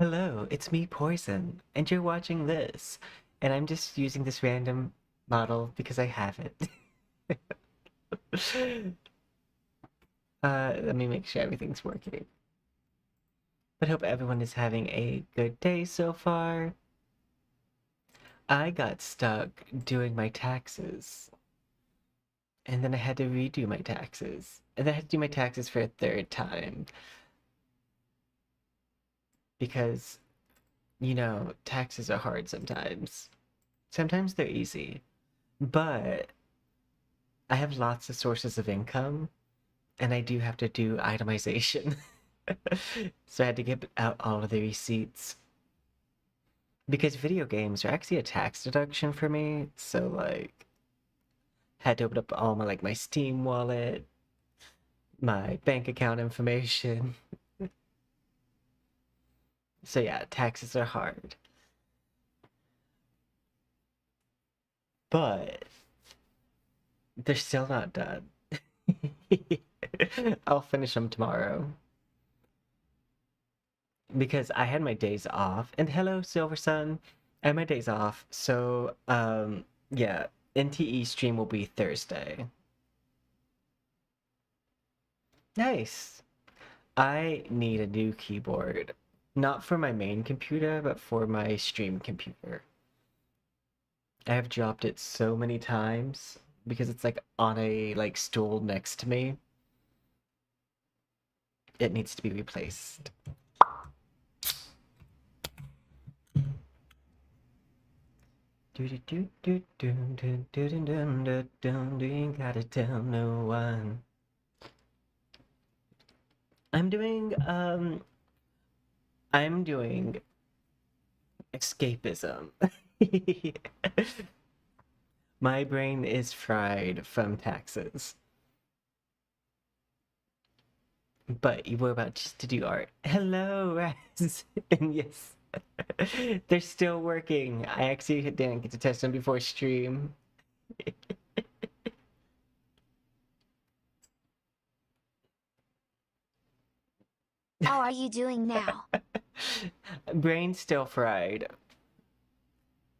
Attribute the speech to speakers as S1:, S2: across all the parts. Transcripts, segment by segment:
S1: Hello, it's me, Poison, and you're watching this. And I'm just using this random model because I have it. Let me make sure everything's working. But hope everyone is having a good day so far. I got stuck doing my taxes. And then I had to redo my taxes. And then I had to do my taxes for a third time. Because, taxes are hard sometimes. Sometimes they're easy. But I have lots of sources of income, and I do have to do itemization. So I had to get out all of the receipts. Because video games are actually a tax deduction for me, so like had to open up all my Steam wallet, my bank account information. So yeah, taxes are hard. But they're still not done. I'll finish them tomorrow. Because I had my days off. And hello, Silver Sun. I had my days off. So, yeah, NTE stream will be Thursday. Nice. I need a new keyboard. Not for my main computer, but for my stream computer. I have dropped it so many times because it's like on a stool next to me. It needs to be replaced. You gotta tell no one. I'm doing escapism. My brain is fried from taxes. But you were about just to do art. Hello, Raz. And yes, they're still working. I actually didn't get to test them before stream.
S2: How are you doing now?
S1: Brain still fried.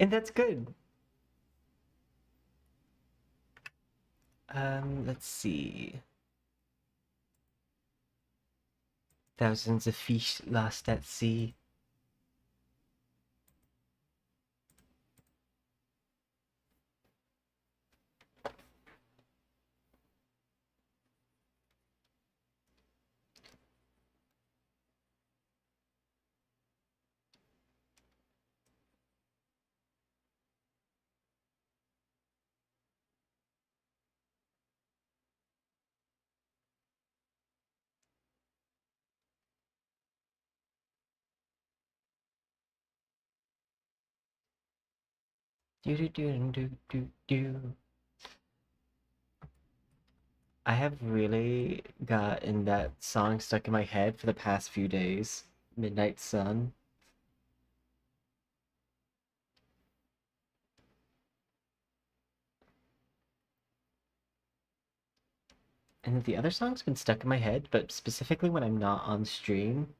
S1: And that's good. Let's see. Thousands of fish lost at sea. Do do do do do do. I have really gotten that song stuck in my head for the past few days. Midnight Sun. And the other song's been stuck in my head, but specifically when I'm not on stream.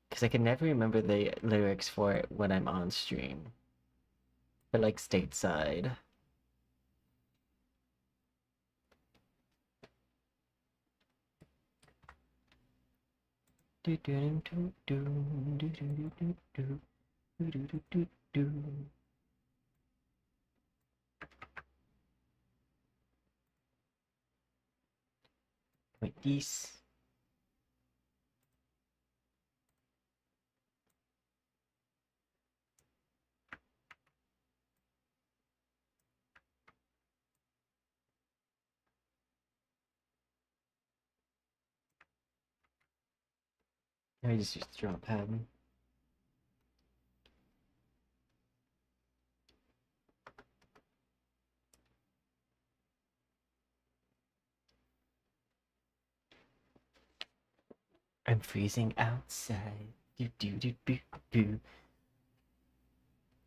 S1: Because I can never remember the lyrics for it when I'm on stream. But like stateside. Do do do do do do do do do do do do do. Wait, this. Let me just use the drop pad. I'm freezing outside. Do do do do do.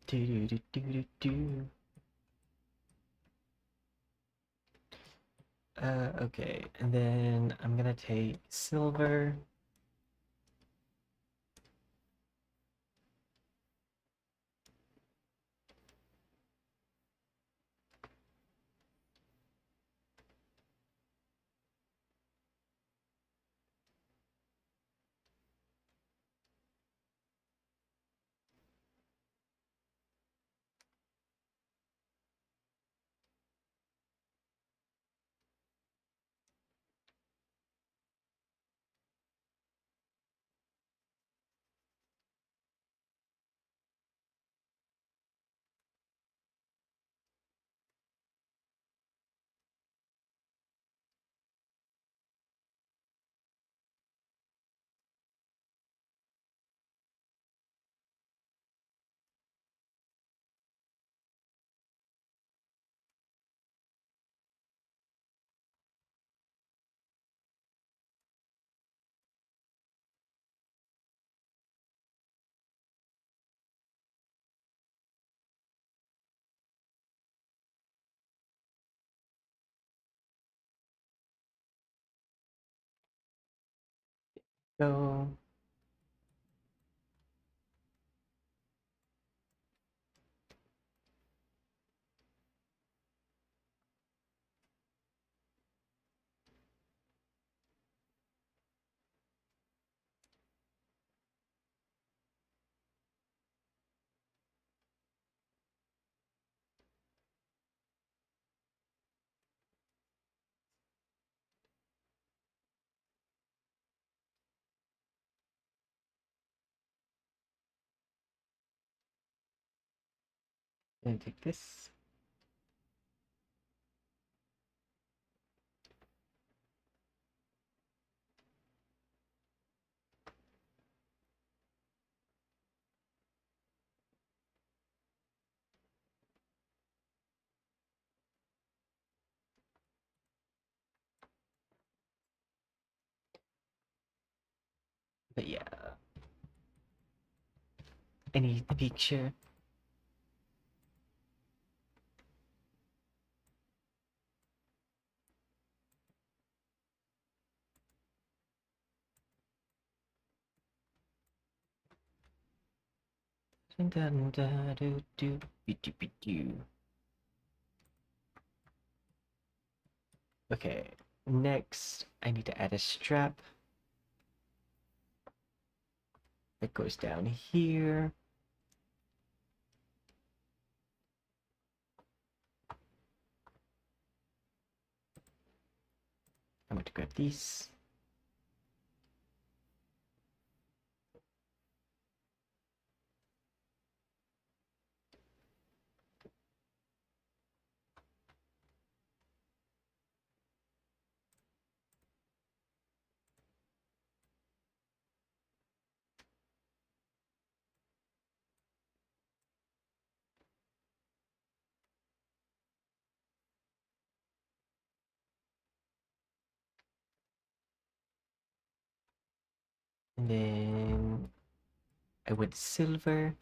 S1: Do do do do do do. Okay, and then I'm gonna take silver. Go. Gonna take this. But yeah, I need the picture. Okay, next I need to add a strap that goes down here. I'm going to grab these. And then I went silver.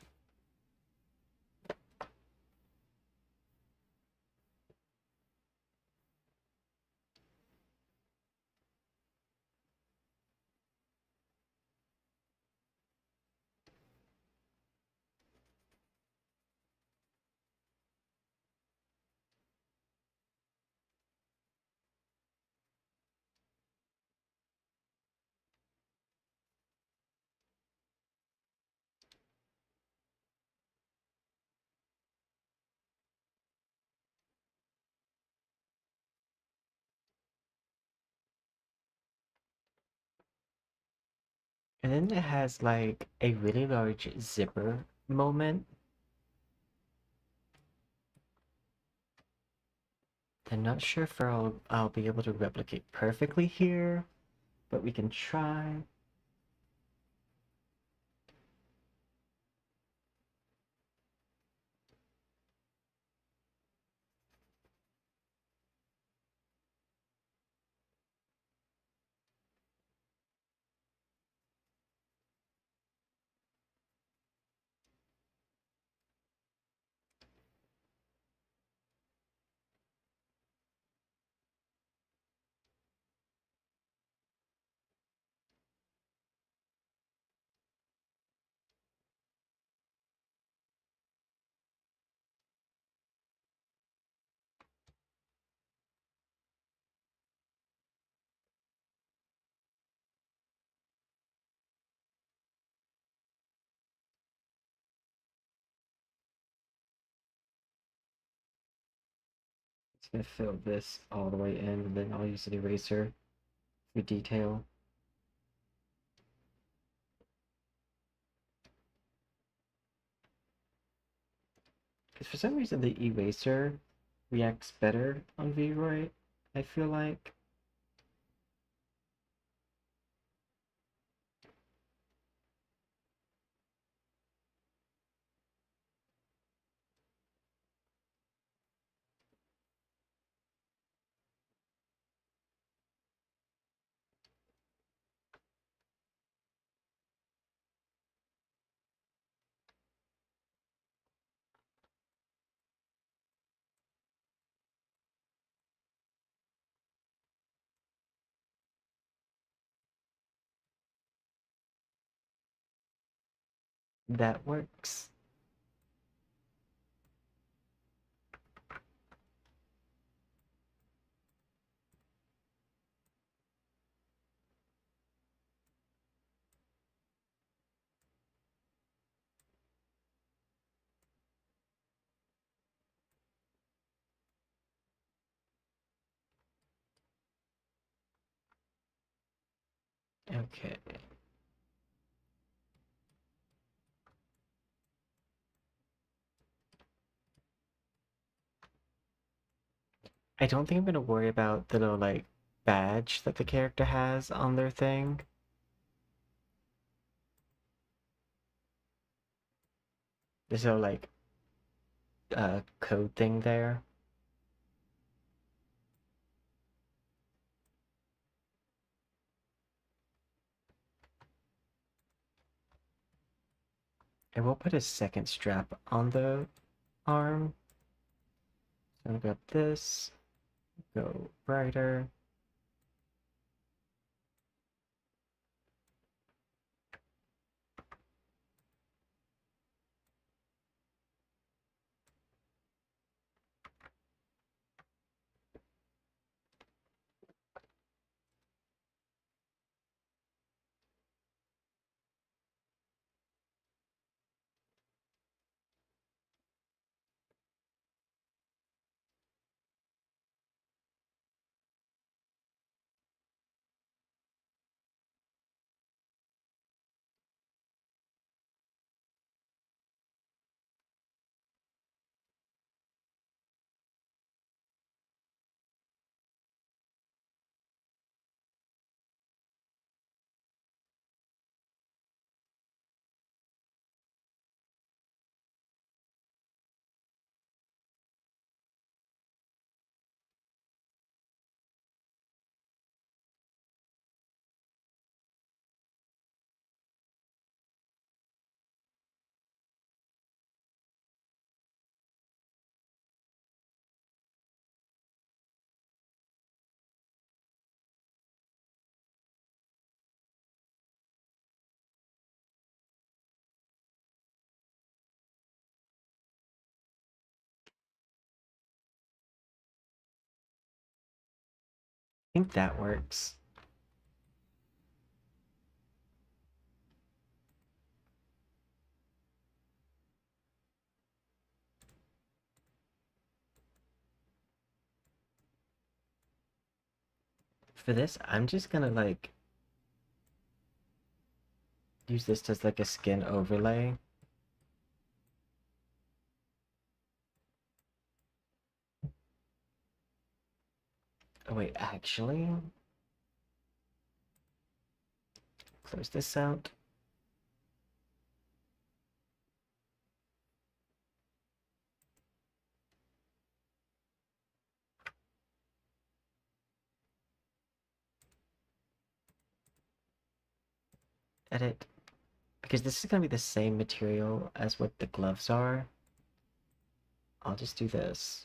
S1: And then it has like a really large zipper moment. I'm not sure if I'll be able to replicate perfectly here, but we can try. Just gonna fill this all the way in, and then I'll use an eraser for detail. Because for some reason the eraser reacts better on V-Roy, I feel like. That works. Okay. I don't think I'm gonna worry about the little like badge that the character has on their thing. There's no like code thing there. I will put a second strap on the arm. So I'm gonna grab this, go brighter. think that works. For this, I'm just gonna like use this as like a skin overlay. Oh wait, actually, close this out. Edit. Because this is gonna be the same material as what the gloves are. I'll just do this.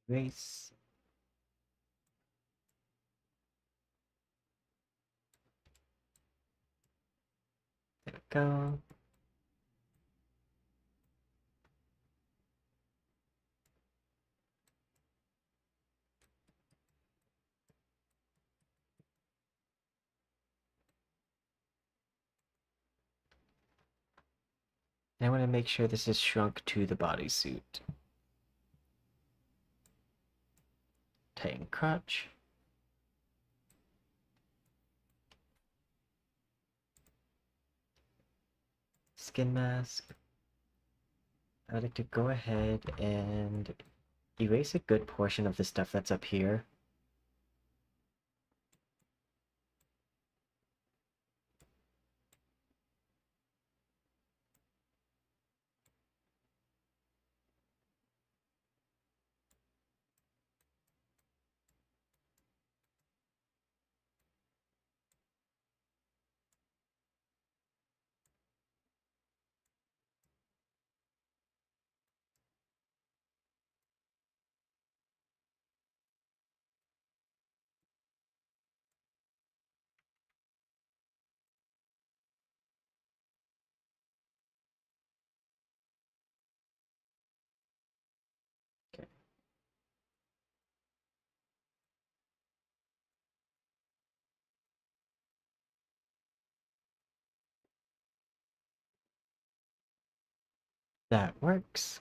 S1: Erase. There we go. And I want to make sure this is shrunk to the bodysuit. Tighten crotch. Skin mask. I would like to go ahead and erase a good portion of the stuff that's up here. Okay. That works.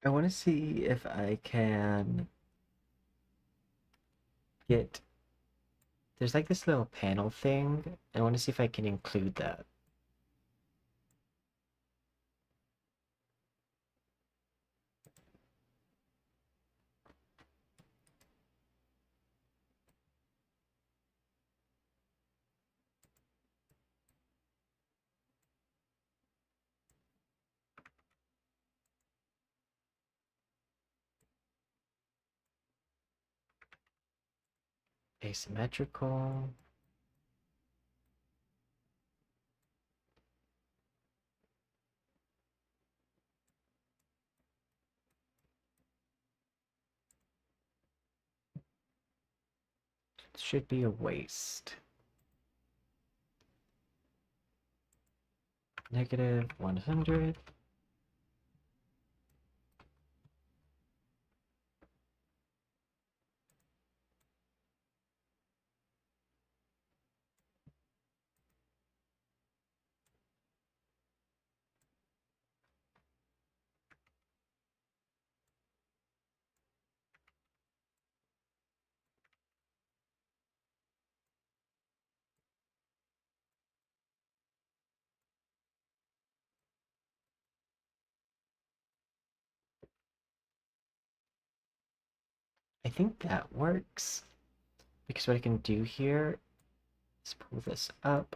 S1: I want to see if I can get... There's like this little panel thing. I want to see if I can include that. Asymmetrical. Should be a waist. Negative 100. think that works. Because what I can do here is pull this up.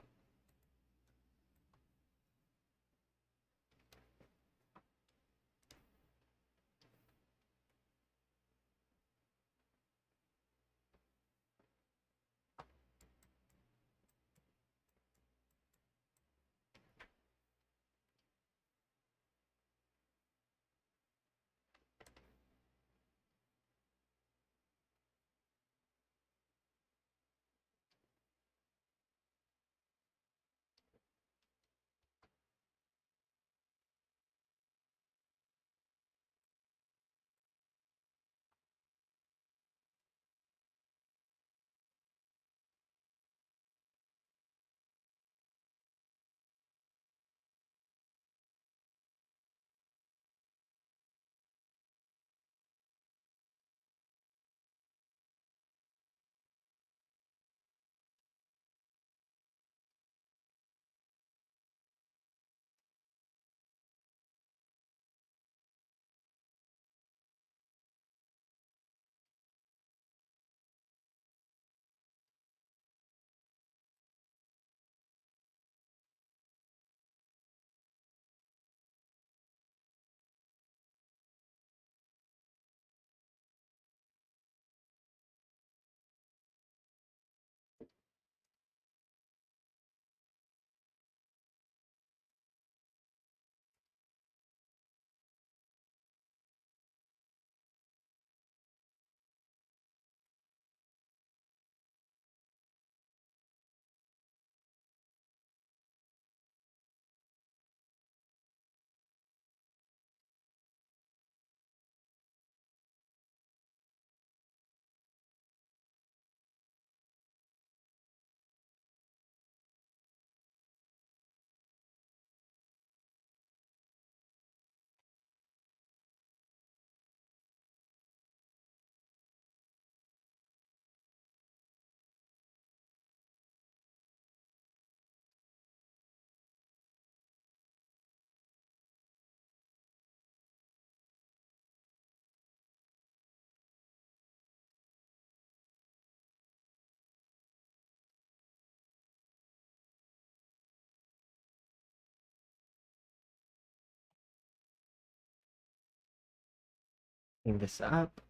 S1: Bring this up.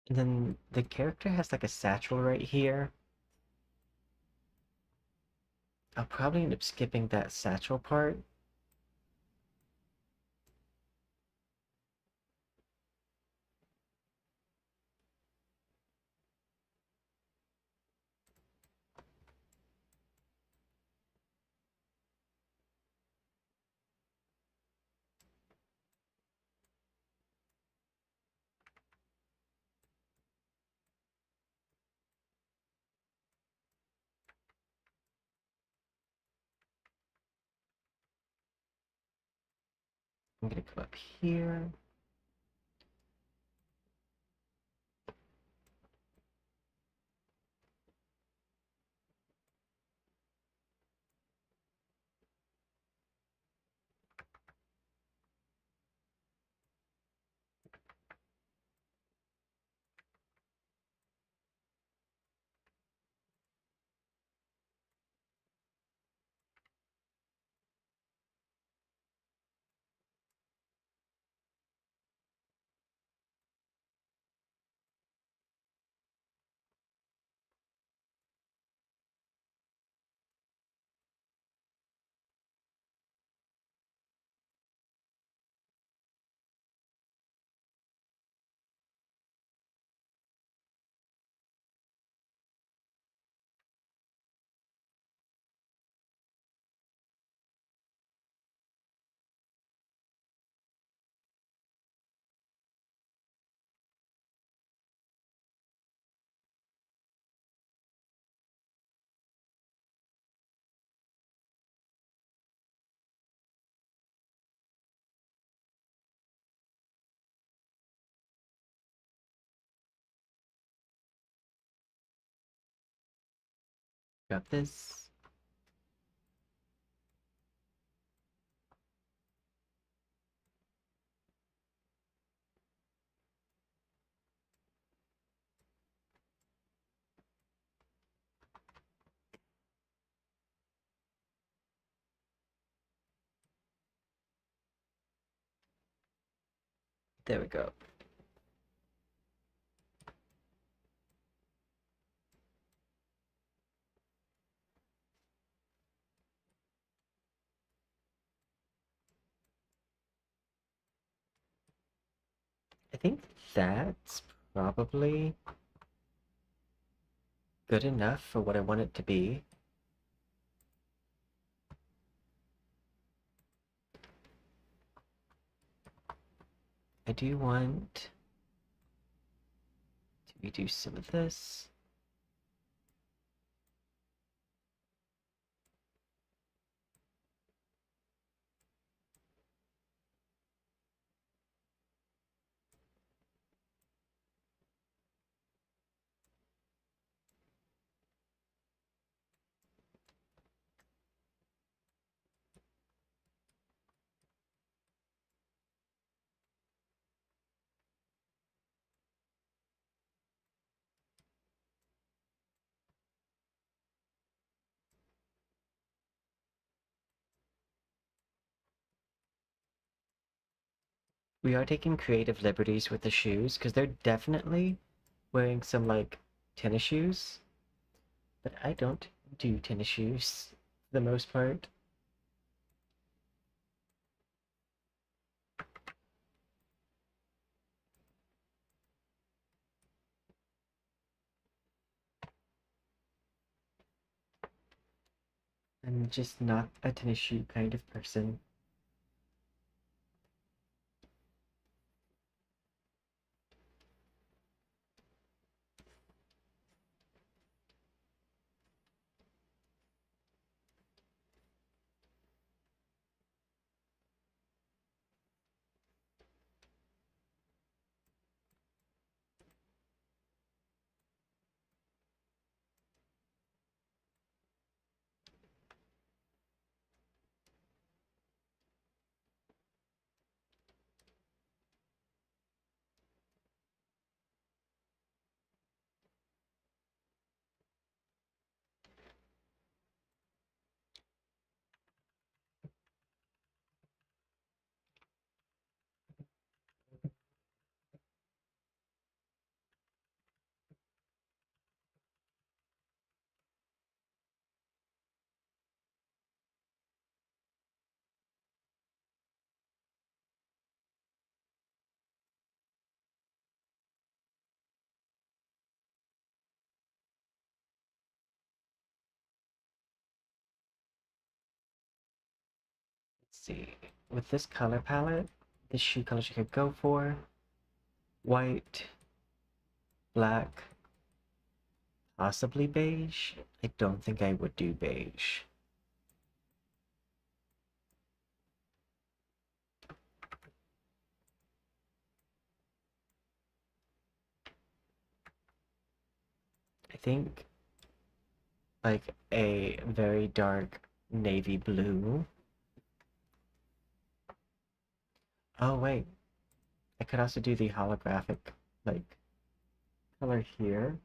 S1: And then the character has like a satchel right here. I'll probably end up skipping that satchel part. I'm gonna come up here. Grab this. There we go. I think that's probably good enough for what I want it to be. I do want to redo some of this. We are taking creative liberties with the shoes because they're definitely wearing some like tennis shoes, but I don't do tennis shoes for the most part. I'm just not a tennis shoe kind of person. Let's see. With this color palette, this shoe colors you could go for white, black, possibly beige. I don't think I would do beige. I think like a very dark navy blue. Oh wait, I could also do the holographic like color here.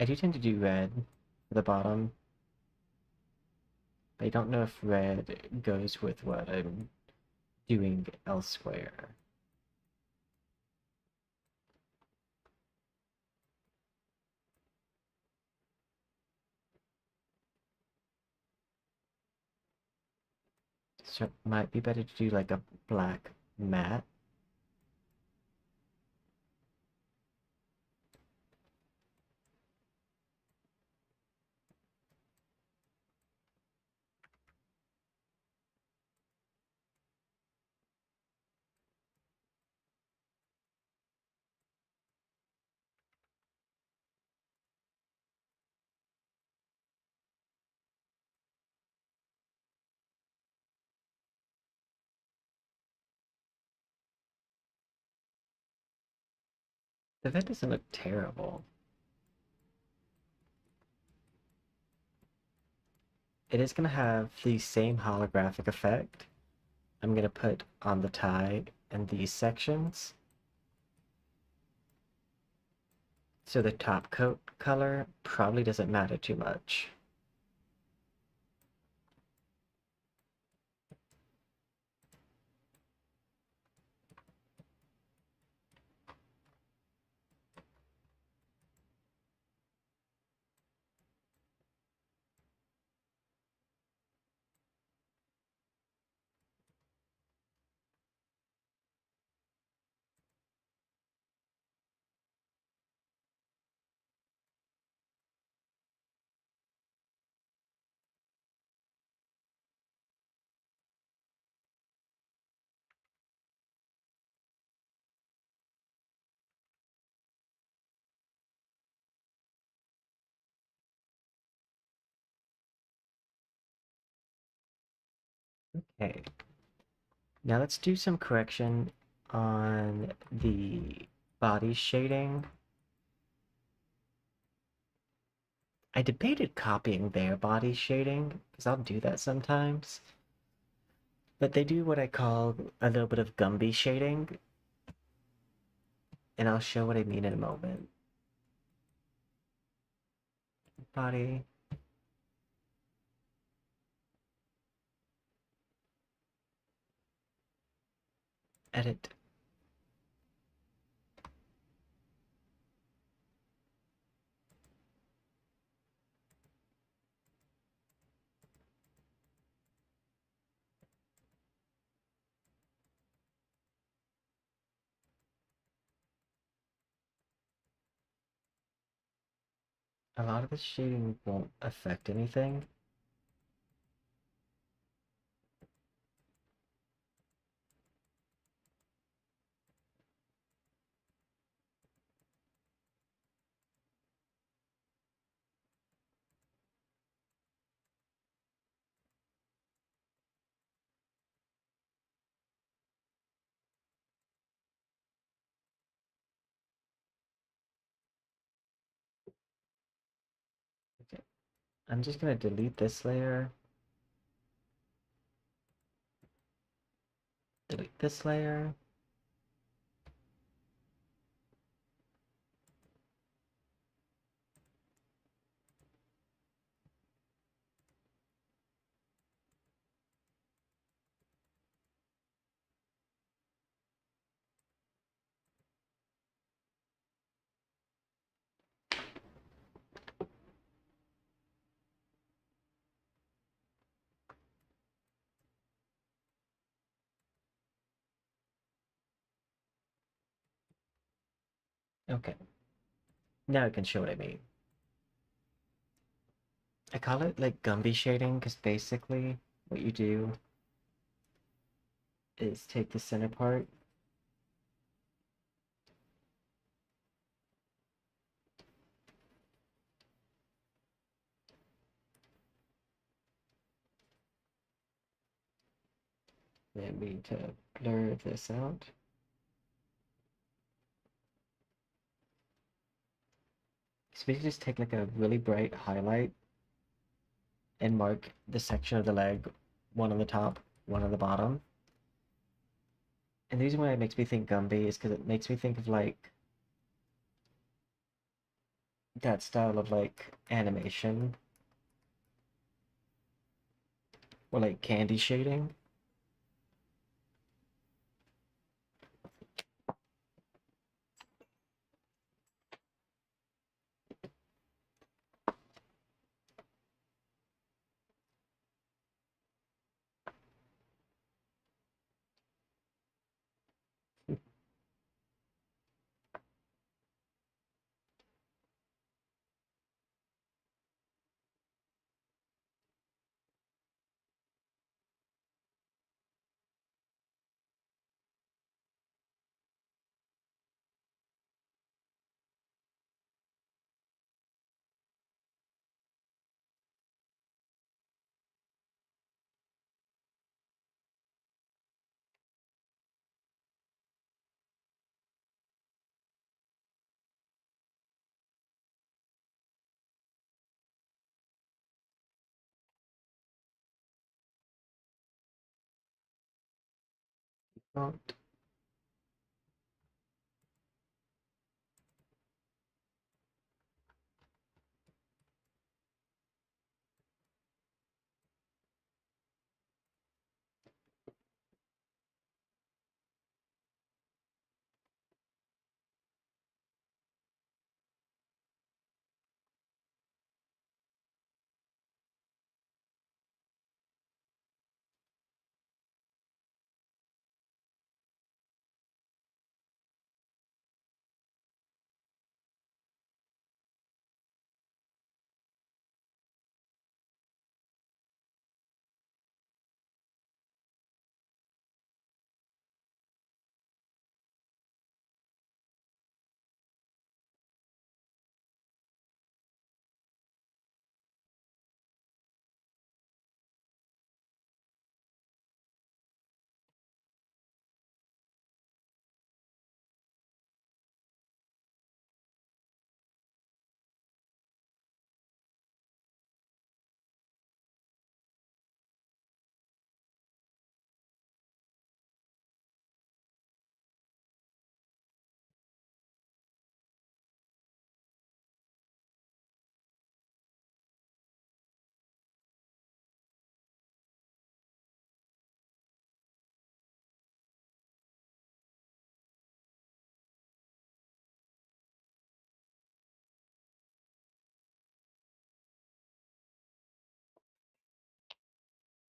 S1: I do tend to do red for the bottom. But I don't know if red goes with what I'm doing elsewhere. So it might be better to do like a black matte. The vet doesn't look terrible. It is going to have the same holographic effect. I'm going to put on the tie and these sections. So the top coat color probably doesn't matter too much. Okay. Now let's do some correction on the body shading. I debated copying their body shading, because I'll do that sometimes. But they do what I call a little bit of Gumby shading, and I'll show what I mean in a moment. Body. Edit. A lot of the shading won't affect anything. Okay. I'm just gonna delete this layer, delete this layer. Okay. Now I can show what I mean. I call it like Gumby shading because basically what you do is take the center part and we need to blur this out. So we can just take like a really bright highlight and mark the section of the leg, one on the top, one on the bottom. And the reason why it makes me think Gumby is because it makes me think of like that style of like animation. Or like candy shading. Not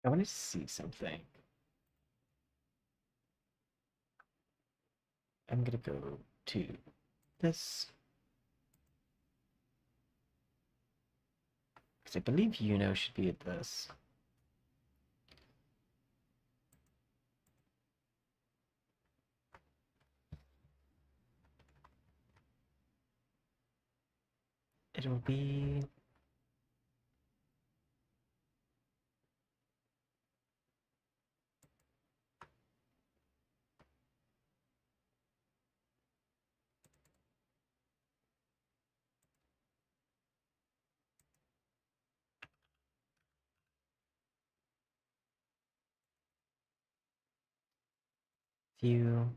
S1: I want to see something. I'm gonna go to this because I believe should be at this. It'll be view.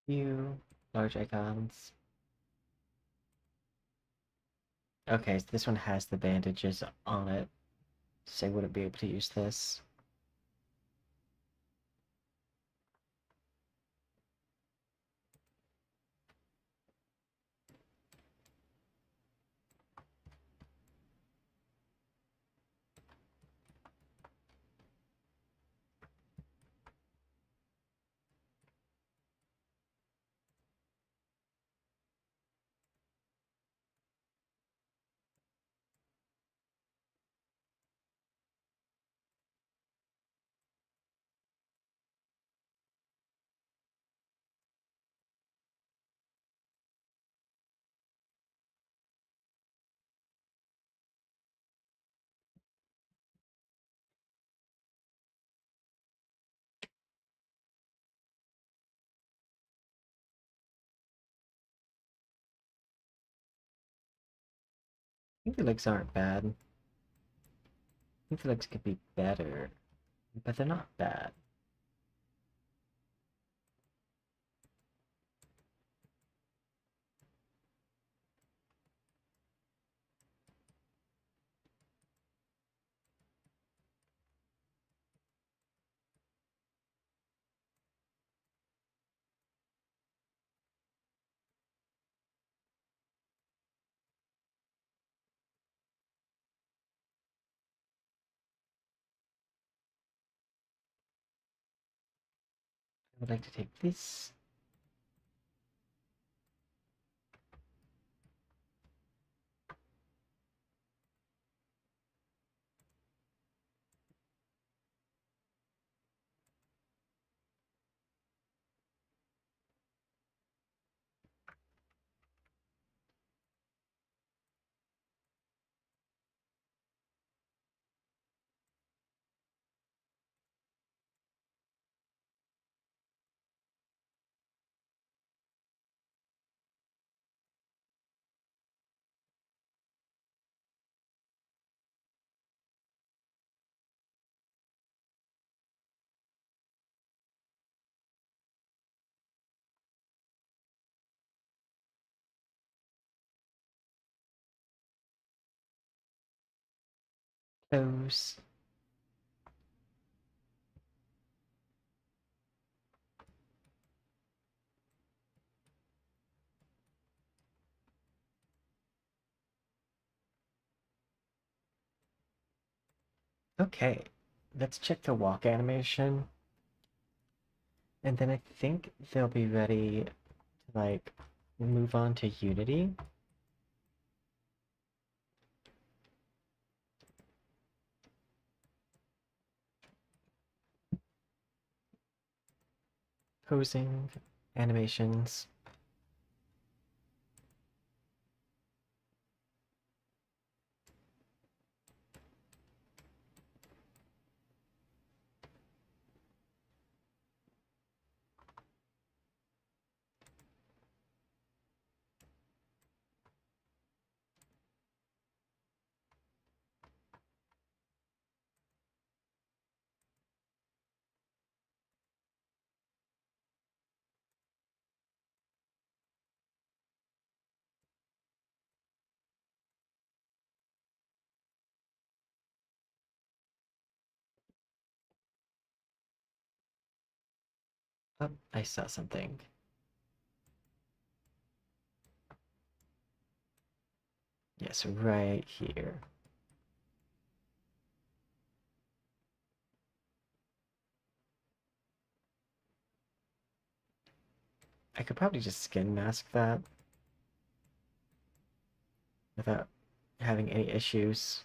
S1: View, large icons. Okay, so this one has the bandages on it, so I wouldn't be able to use this. think the legs aren't bad. I think the legs could be better, but they're not bad. I would like to take this. Those. Okay, let's check the walk animation, and then I think they'll be ready to like move on to Unity. Posing, animations. Oh, I saw something. Yes, right here. I could probably just skin mask that without having any issues.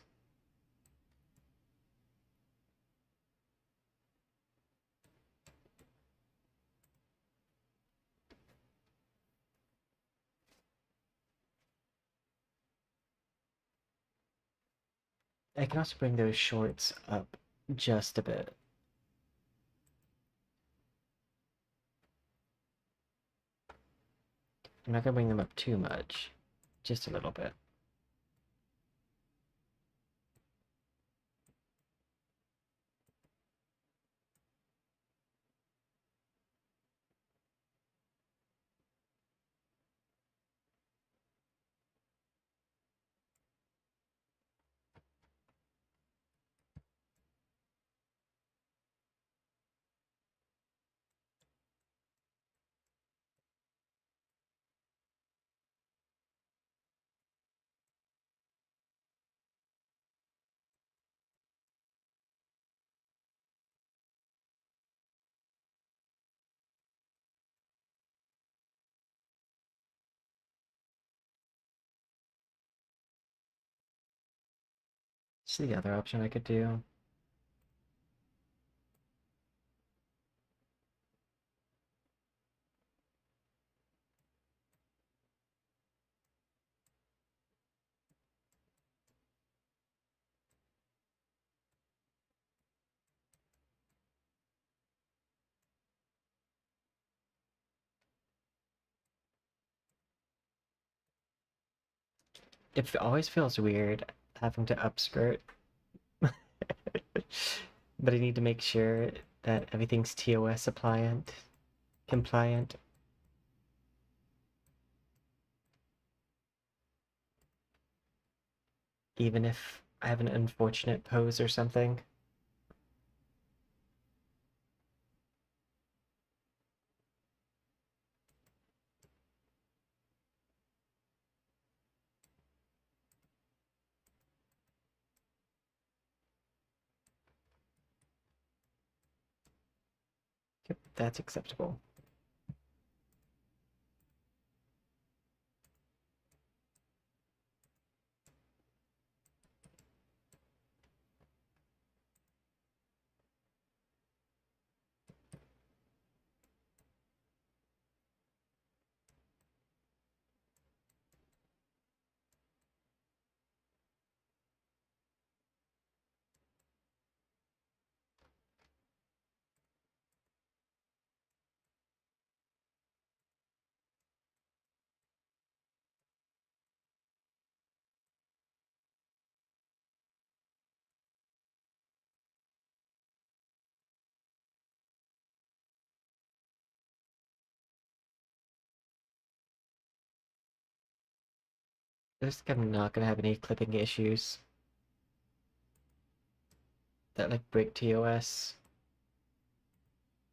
S1: I can also bring those shorts up just a bit. I'm not gonna bring them up too much, just a little bit. What's the other option I could do? It always feels weird having to upskirt, but I need to make sure that everything's TOS compliant. Even if I have an unfortunate pose or something. Yep, that's acceptable. I just think I'm not gonna have any clipping issues that like break TOS.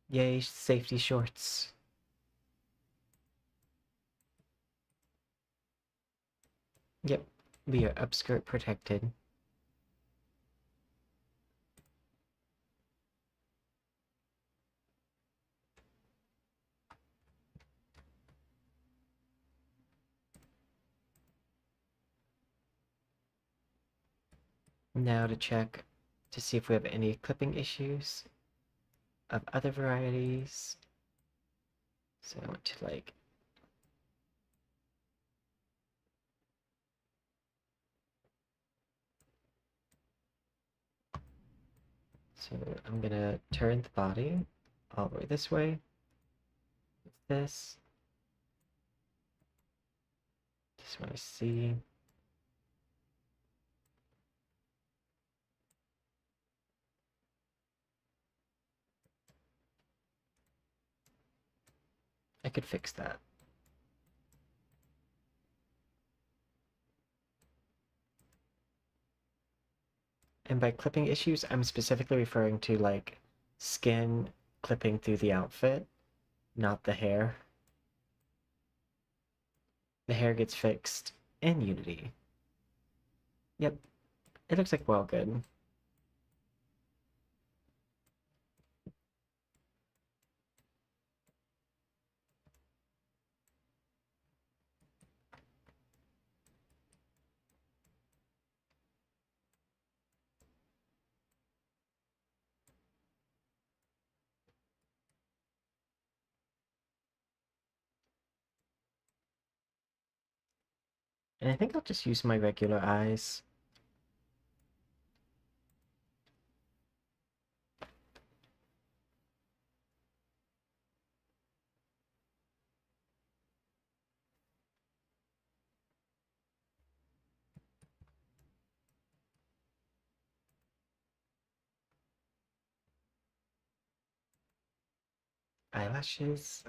S1: Yay, safety shorts. Yep, we are upskirt protected. Now to check to see if we have any clipping issues of other varieties. So I want to like so I'm gonna turn the body all the way this way with this. Just want to see. I could fix that. And by clipping issues, I'm specifically referring to like skin clipping through the outfit, not the hair. The hair gets fixed in Unity. Yep, it looks like well good. And I think I'll just use my regular eyes. Eyelashes.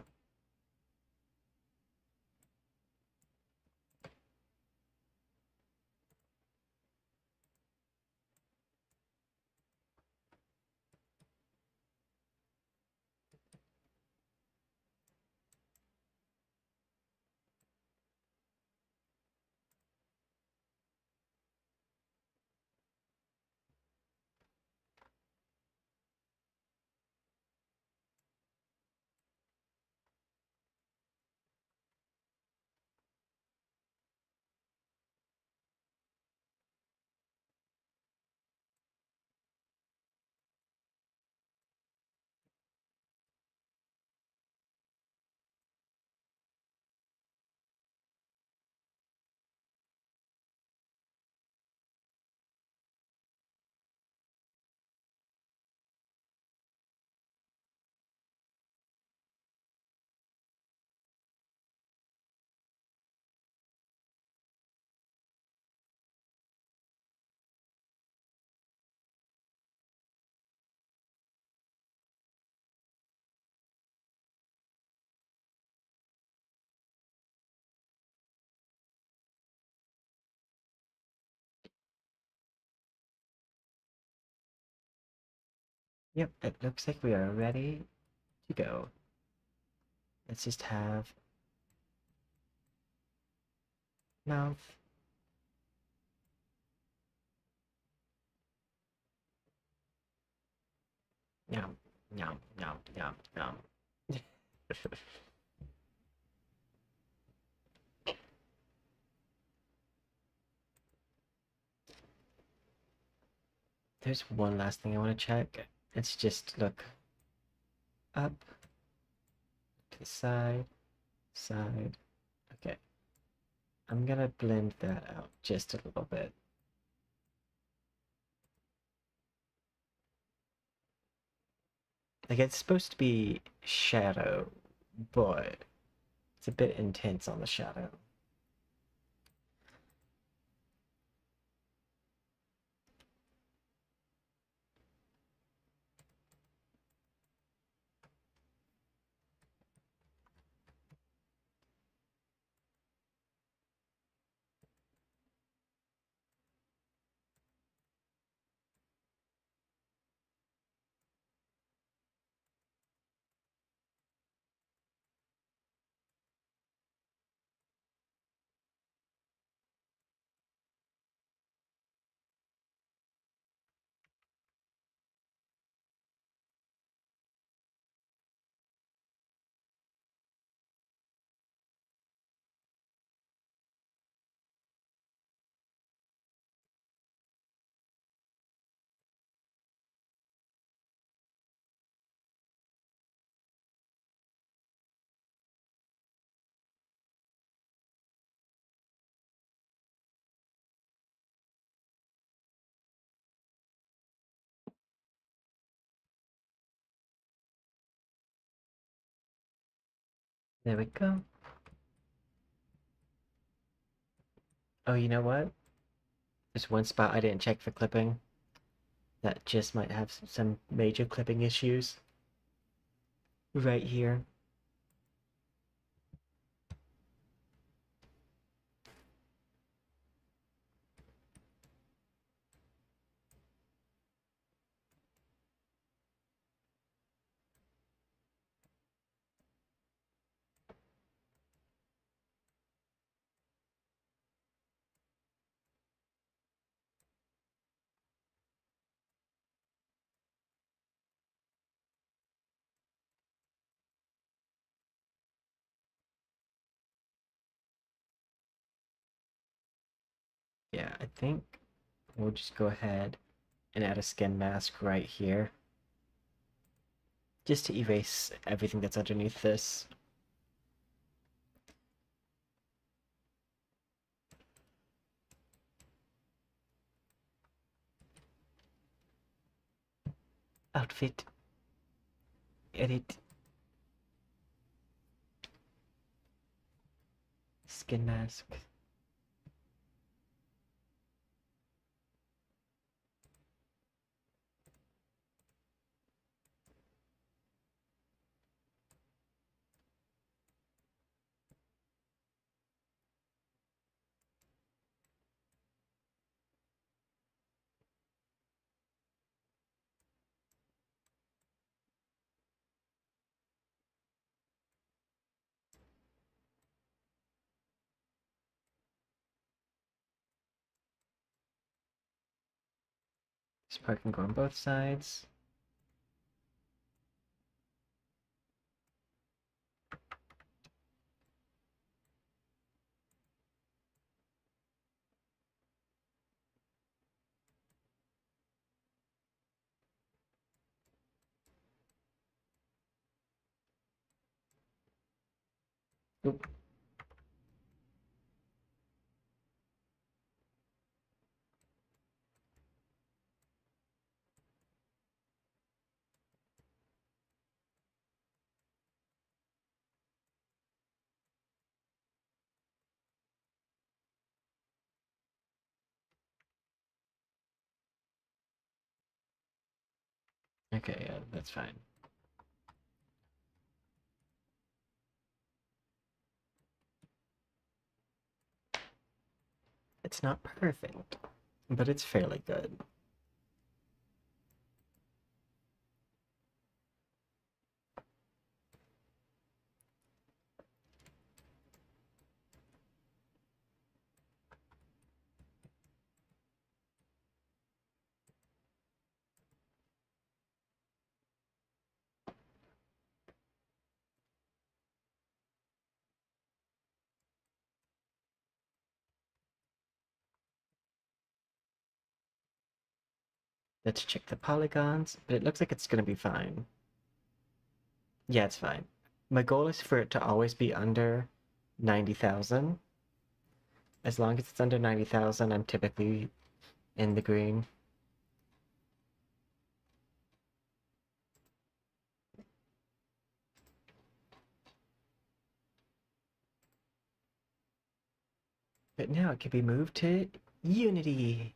S1: Yep, it looks like we are ready to go. Let's just have mouth. Yum, yum, yum, yum, yum. There's one last thing I want to check. It's just look up, to the side, side. Okay, I'm gonna blend that out just a little bit. Like it's supposed to be shadow, but it's a bit intense on the shadow. There we go. Oh, you know what? There's one spot I didn't check for clipping. That just might have some major clipping issues. Right here. Yeah, I think we'll just go ahead and add a skin mask right here. Just to erase everything that's underneath this. Outfit. Edit. Skin mask. This part can go on both sides. Oop. Okay, yeah, that's fine. It's not perfect, but it's fairly good. Let's check the polygons, but it looks like it's gonna be fine. Yeah, it's fine. My goal is for it to always be under 90,000. As long as it's under 90,000, I'm typically in the green. But now it can be moved to Unity.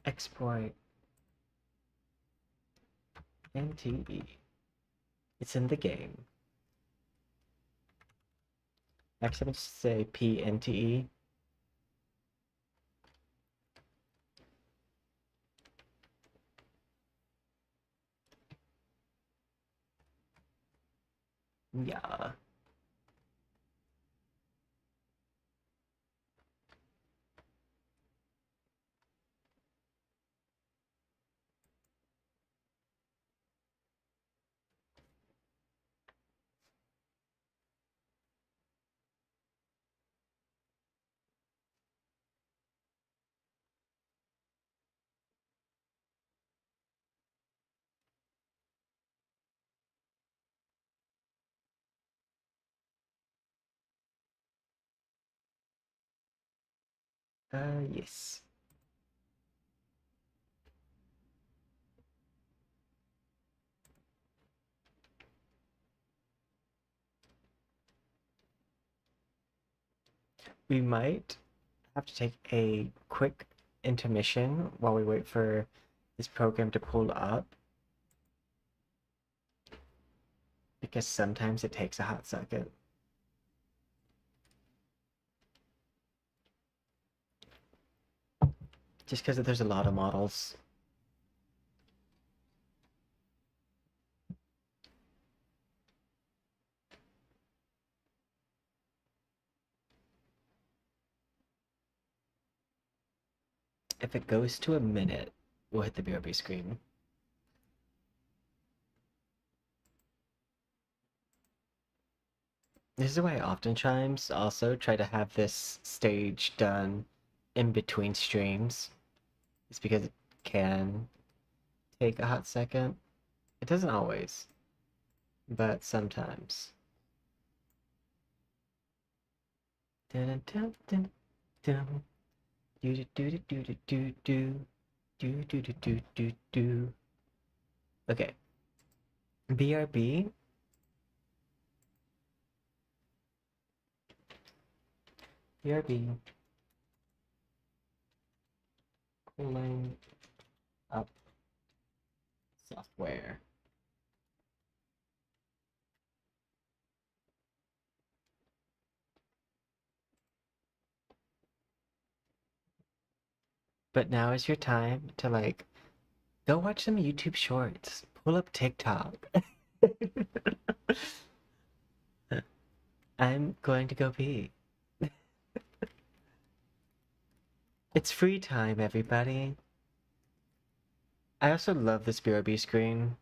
S1: Export NTE. It's in the game. Actually, I'm just say PNTE. Yeah. Yes. We might have to take a quick intermission while we wait for this program to pull up, because sometimes it takes a hot second. Just because there's a lot of models. If it goes to a minute, we'll hit the BRB screen. This is why I oftentimes also try to have this stage done in between streams. It's because it can take a hot second. It doesn't always, but sometimes. Dun dun dun dun. Do do do do do do do do do do do do do. Okay. BRB. BRB. Cooling up software. But now is your time to like go watch some YouTube shorts. Pull up TikTok. I'm going to go pee. It's free time, everybody. I also love this BRB screen.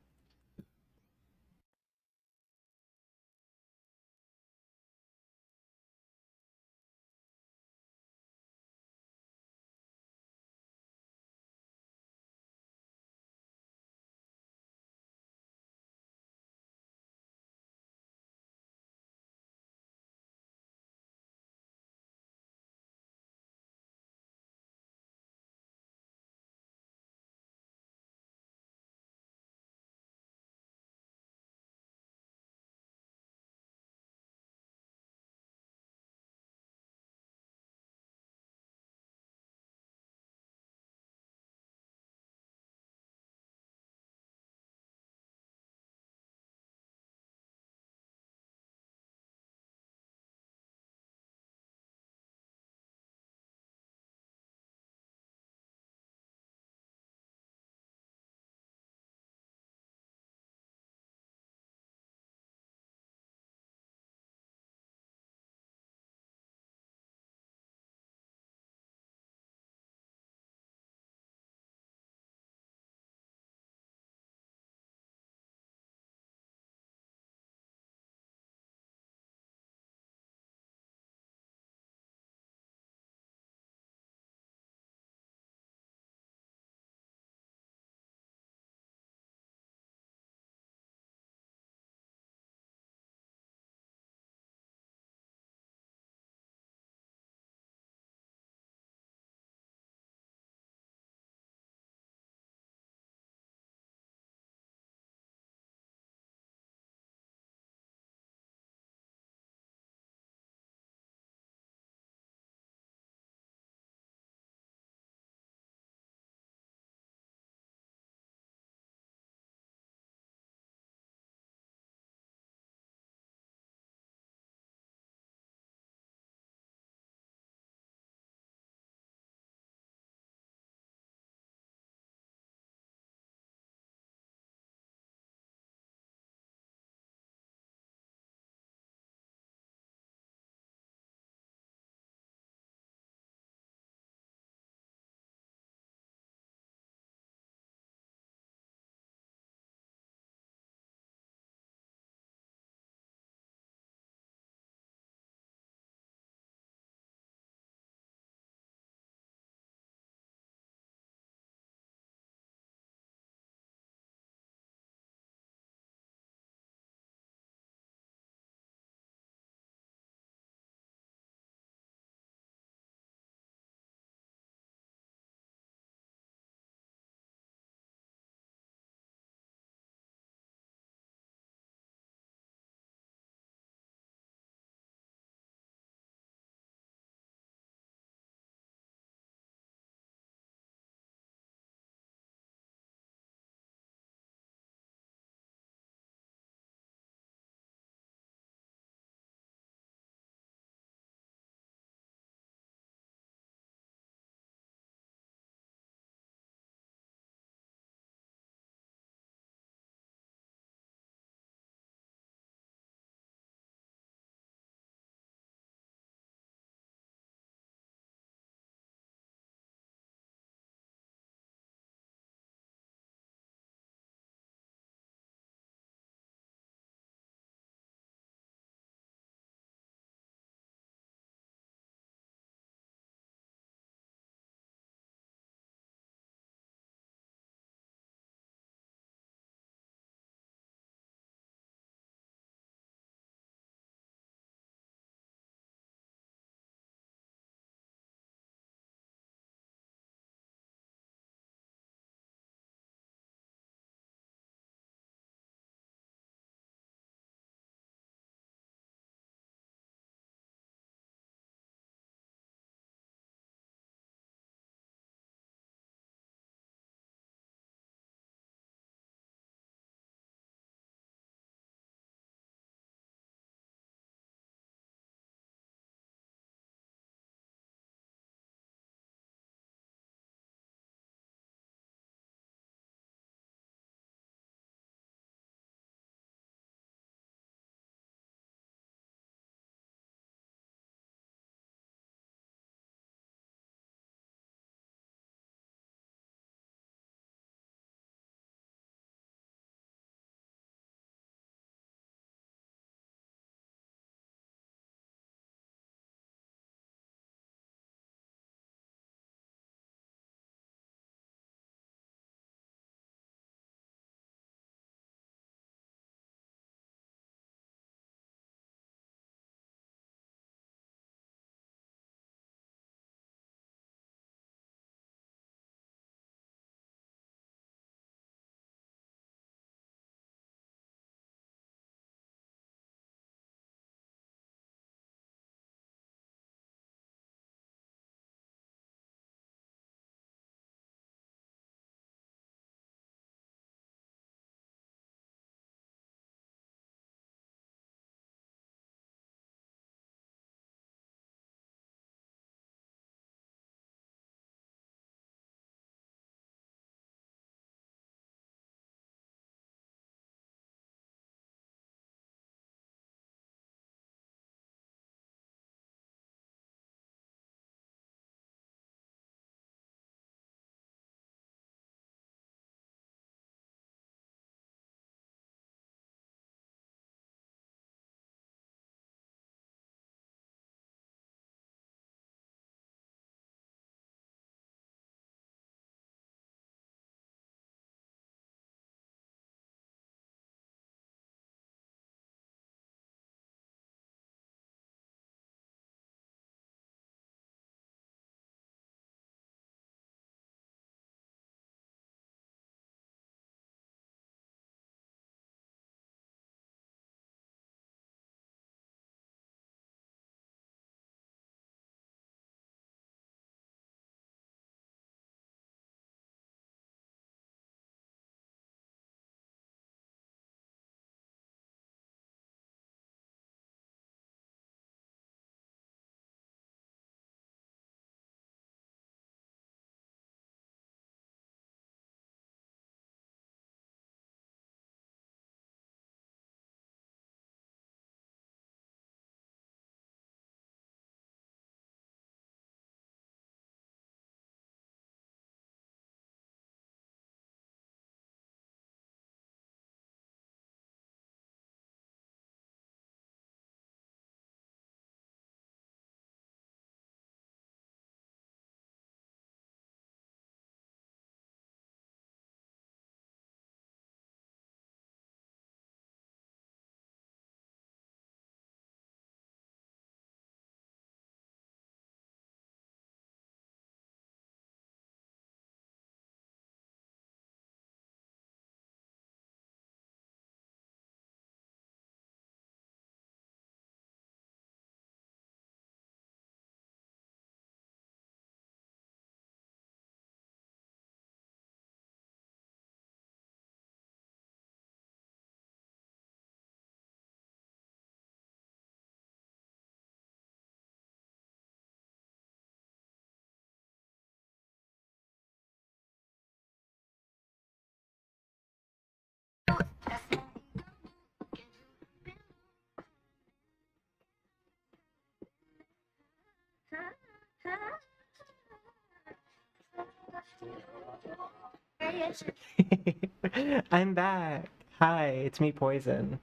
S1: I'm back. Hi, it's me, Poison.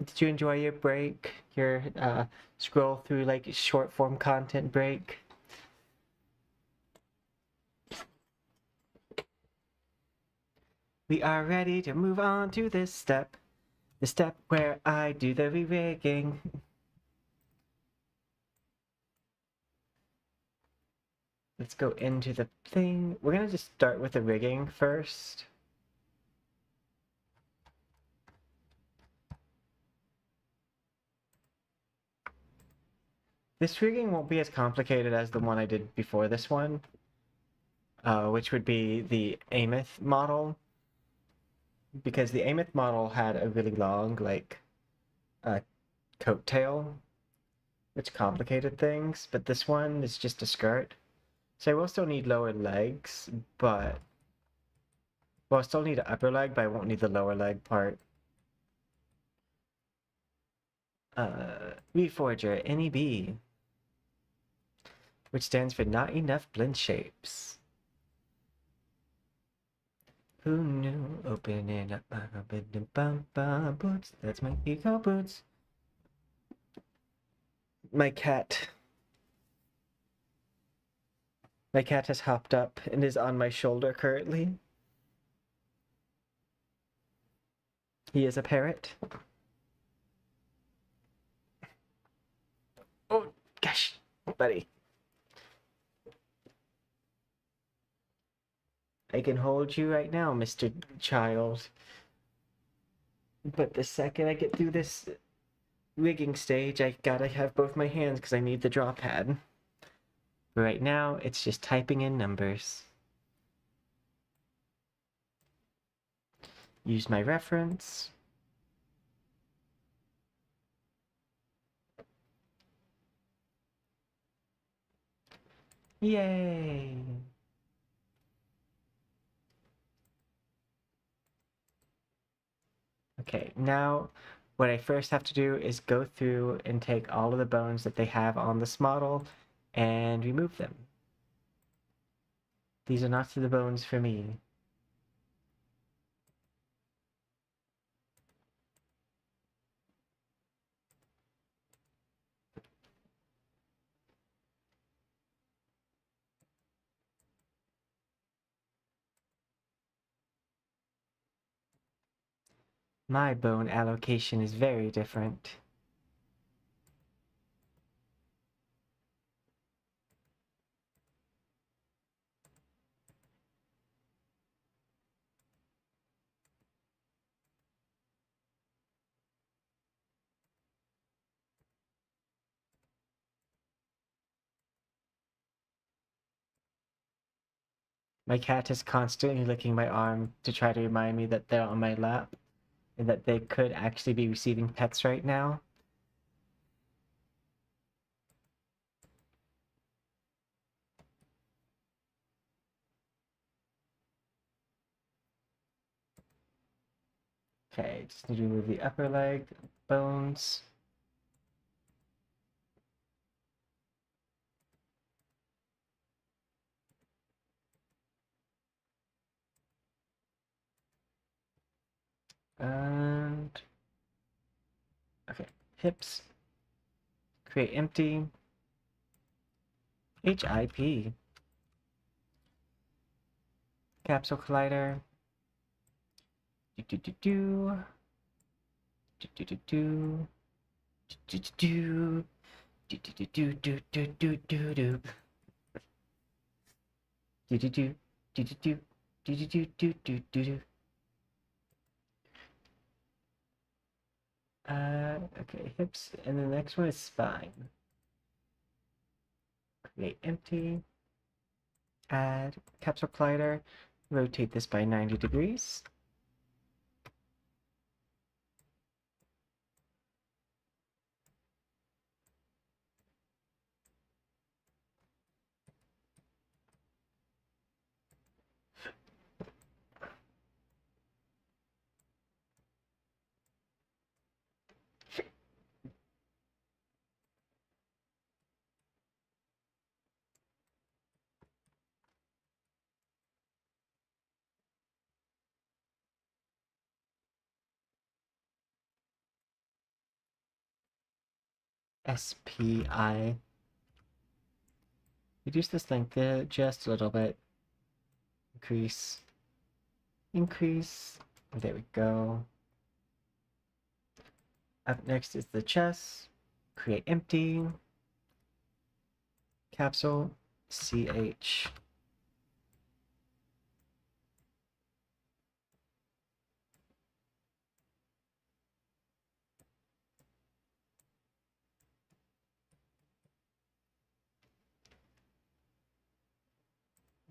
S1: Did you enjoy your break? Your scroll through like short form content break? We are ready to move on to this step. The step where I do the re-rigging. Let's go into the thing. We're gonna just start with the rigging first. This rigging won't be as complicated as the one I did before this one, which would be the Ameth model, because the Ameth model had a really long, like, coattail, which complicated things, but this one is just a skirt. So I will still need lower legs, but... Well, I still need an upper leg, but I won't need the lower leg part. Reforger, NEB, which stands for Not Enough Blend Shapes. Who knew? Opening up my boots. That's my eco boots. My cat. My cat has hopped up and is on my shoulder currently. He is a parrot. Oh, gosh, buddy. I can hold you right now, Mr. Child. But the second I get through this rigging stage, I gotta have both my hands because I need the draw pad. But right now, it's just typing in numbers. Use my reference. Yay! Okay, now what I first have to do is go through and take all of the bones that they have on this model and remove them. These are not the bones for me. My bone allocation is very different. My cat is constantly licking my arm to try to remind me that they're on my lap and that they could actually be receiving pets right now. Okay, just need to remove the upper leg bones. And okay, hips. Create empty. HIP. Capsule collider. Do do do do. Do do do do. Do do do. Do do do do do do do do. Do do do. Do do do. Do do do do do do do. Okay, hips, and the next one is spine. Create empty. Add capsule collider. Rotate this by 90 degrees. SPI. Reduce this length just a little bit. Increase. Increase. There we go. Up next is the chest. Create empty. Capsule. CH.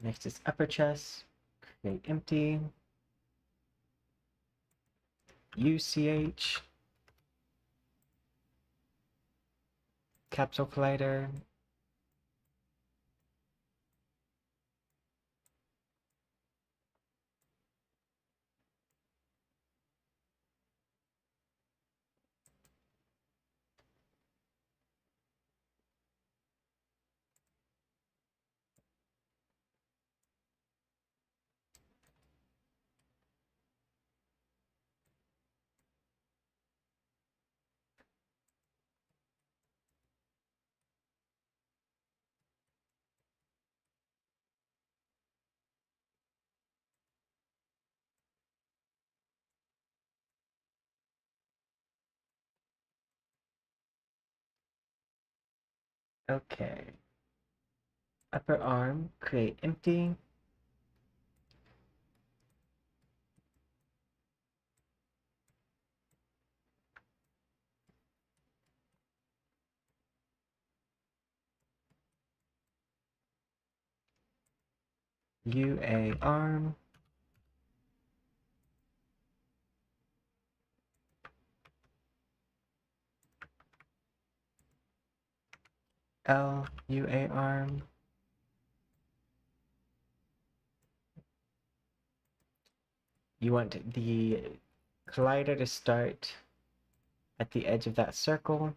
S1: Next is upper chest. Create empty. UCH. Capsule collider. Okay. Upper arm, create empty. UA arm. LUA arm. You want the collider to start at the edge of that circle.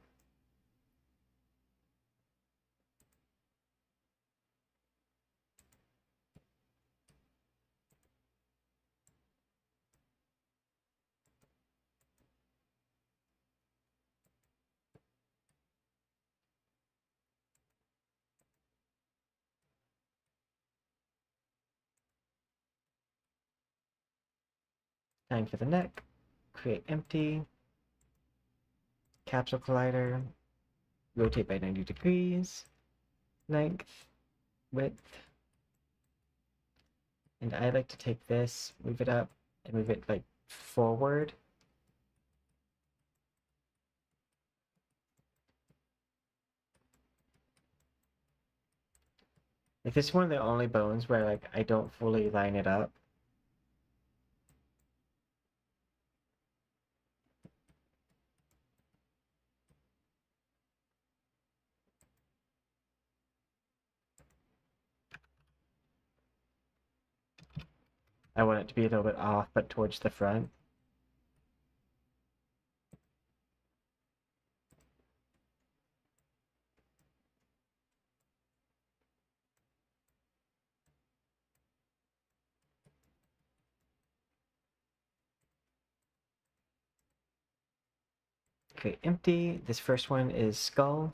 S1: Time for the neck. Create empty. Capsule collider. Rotate by 90 degrees. Length. Width. And I like to take this, move it up, and move it like forward. Like this is one of the only bones where like I don't fully line it up. I want it to be a little bit off, but towards the front. Okay, empty. This first one is skull.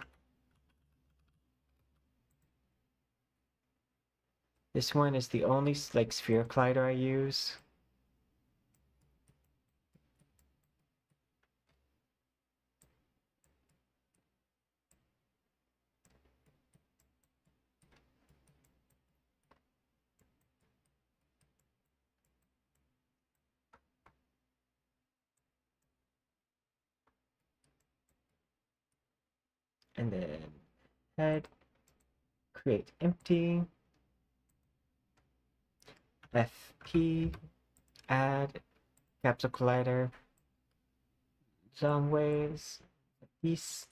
S1: This one is the only like sphere collider I use. And then head, create empty, FP, add, capsule collider, long ways, these,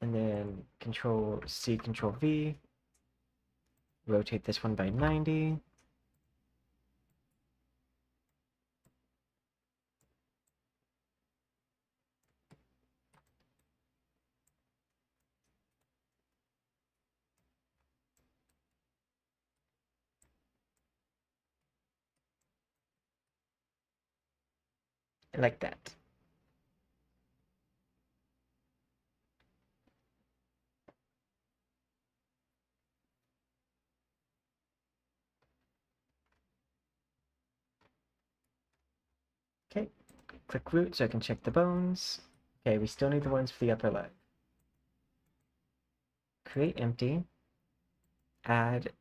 S1: and then Control C, Control V, rotate this one by 90. like that. Okay, click root so I can check the bones. Okay, we still need the ones for the upper leg. Create empty, add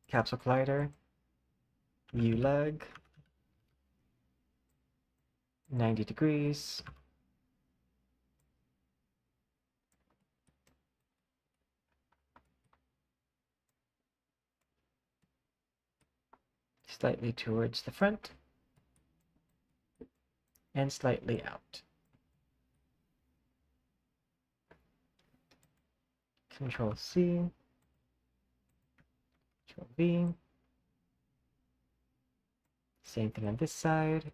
S1: capsule collider, U leg, 90 degrees, slightly towards the front, and slightly out. Control C, Control V. Same thing on this side.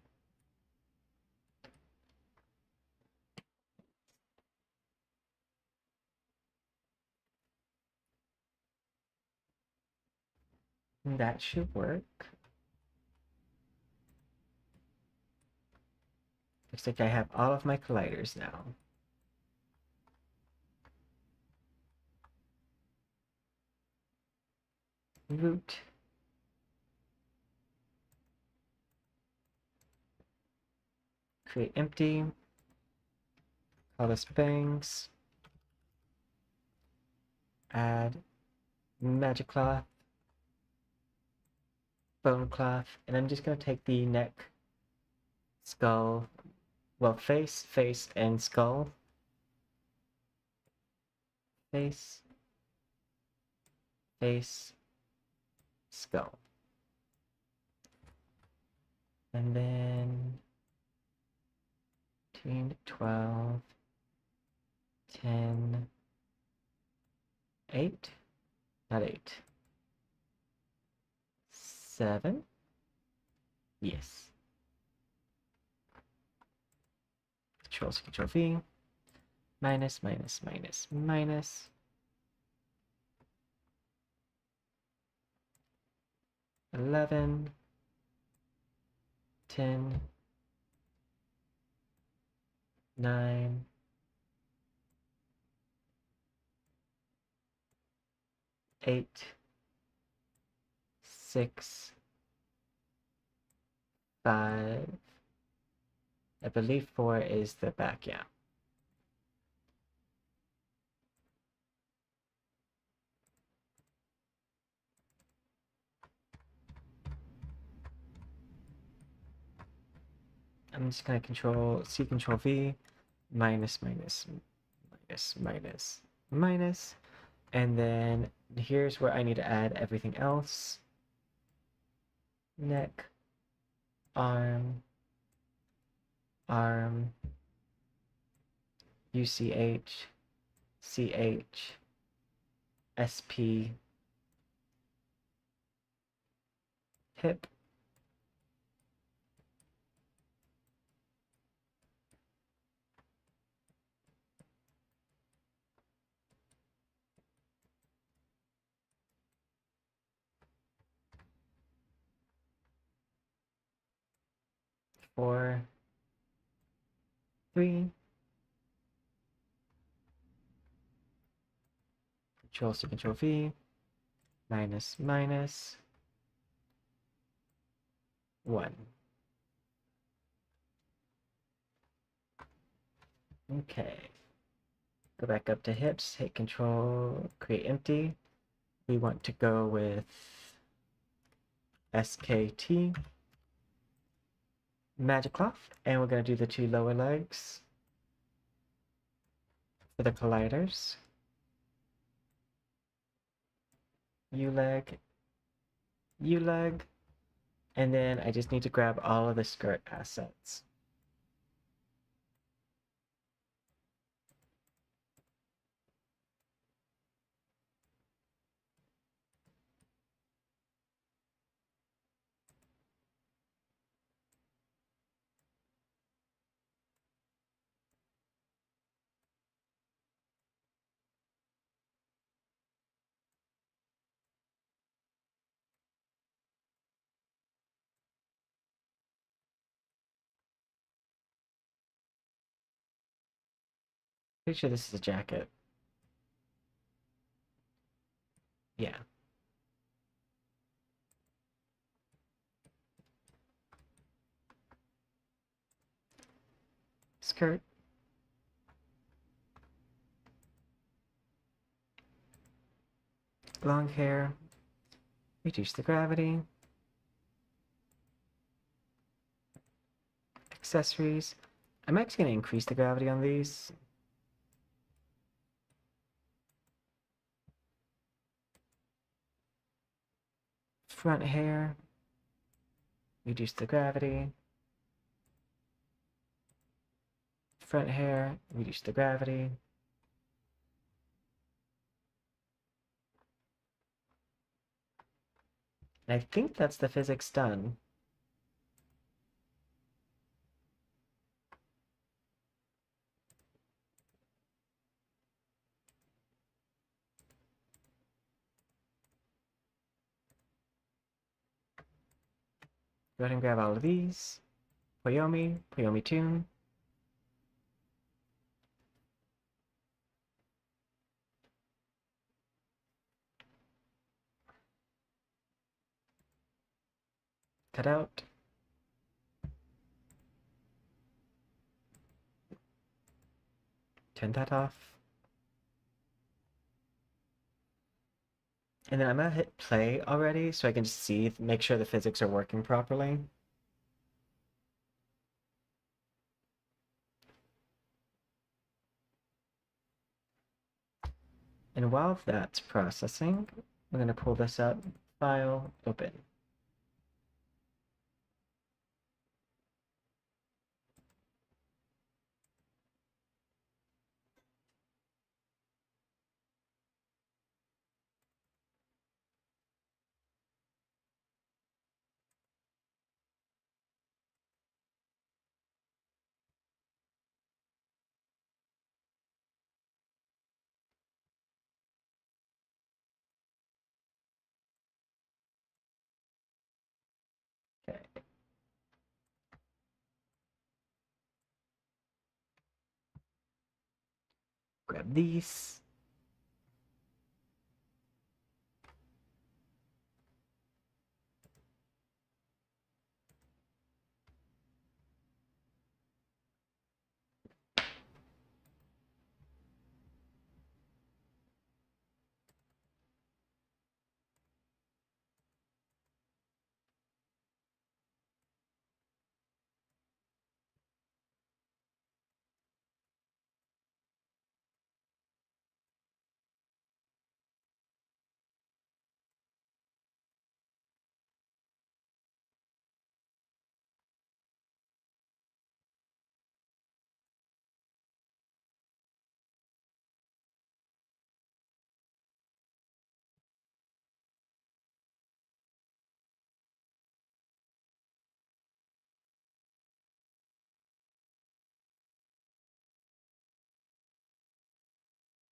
S1: And that should work. Looks like I have all of my colliders now. Root. Create empty. Call this bangs. Add magic cloth. Bone cloth. And I'm just going to take the neck, skull, well, face, and skull. Face, skull. And then 13, 12, 10, 8, not 8, 7, yes. Control C, Control V, minus, minus, minus, minus, 11, 10, 9, 8, 6, 5, I believe 4 is the back, yeah. I'm just gonna Control C, Control V, minus, minus, minus, minus, minus, and then here's where I need to add everything else. Neck, arm, arm, UCH, CH, SP, hip, four, 3, Control C, Control V, minus, minus, 1. Okay. Go back up to hips, hit Control, create empty. We want to go with SKT, magic cloth, and we're going to do the 2 lower legs for the colliders. U leg, U leg, and then I just need to grab all of the skirt assets. Pretty sure this is a jacket. Yeah. Skirt. Long hair. Reduce the gravity. Accessories. I'm actually going to increase the gravity on these. Front hair. Reduce the gravity. Front hair. Reduce the gravity. And I think that's the physics done. Go ahead and grab all of these. Poyomi, Poyomi Tune. Cut out. Turn that off. And then I'm gonna hit play already so I can just see, make sure the physics are working properly. And while that's processing, we're gonna pull this up, file, open. Okay. Grab these.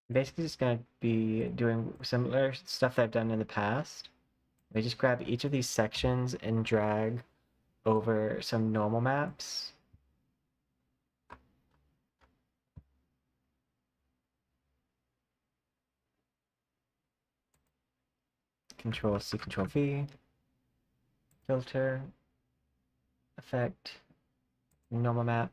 S1: Basically just gonna be doing similar stuff that I've done in the past. I just grab each of these sections and drag over some normal maps. Control C, Control V, filter, effect, normal map.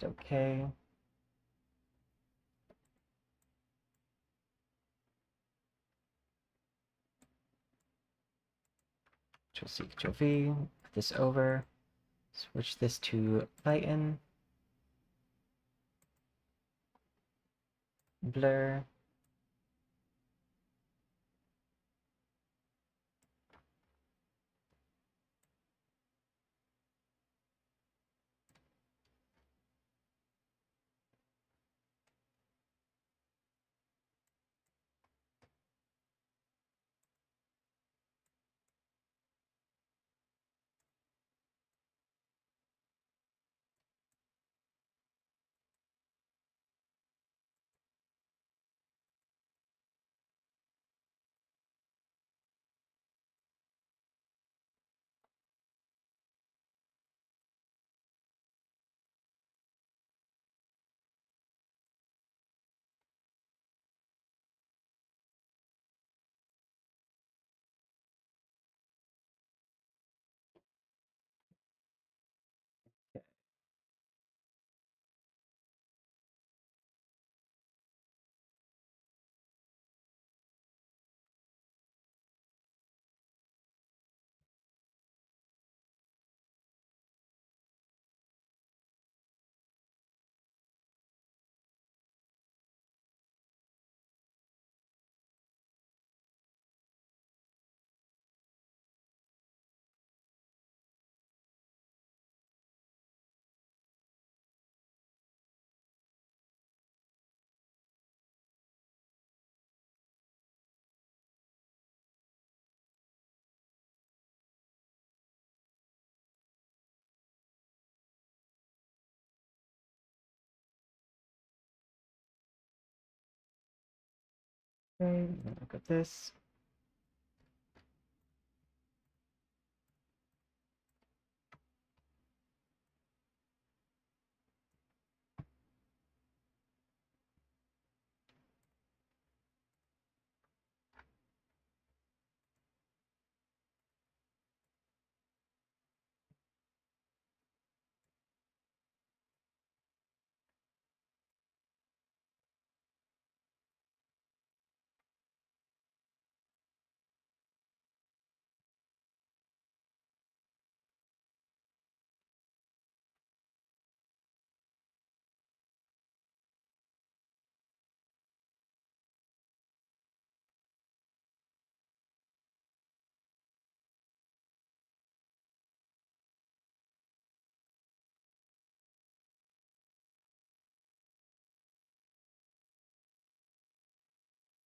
S1: Hit OK. Control C, Control V, put this over, switch this to lighten, blur, Okay, look at this.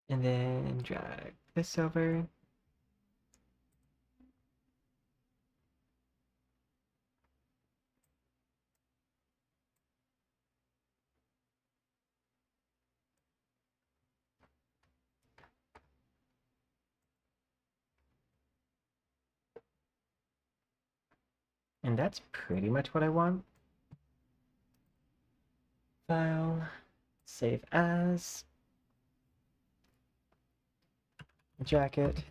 S1: And then drag this over. And that's pretty much what I want. File, save as, jacket,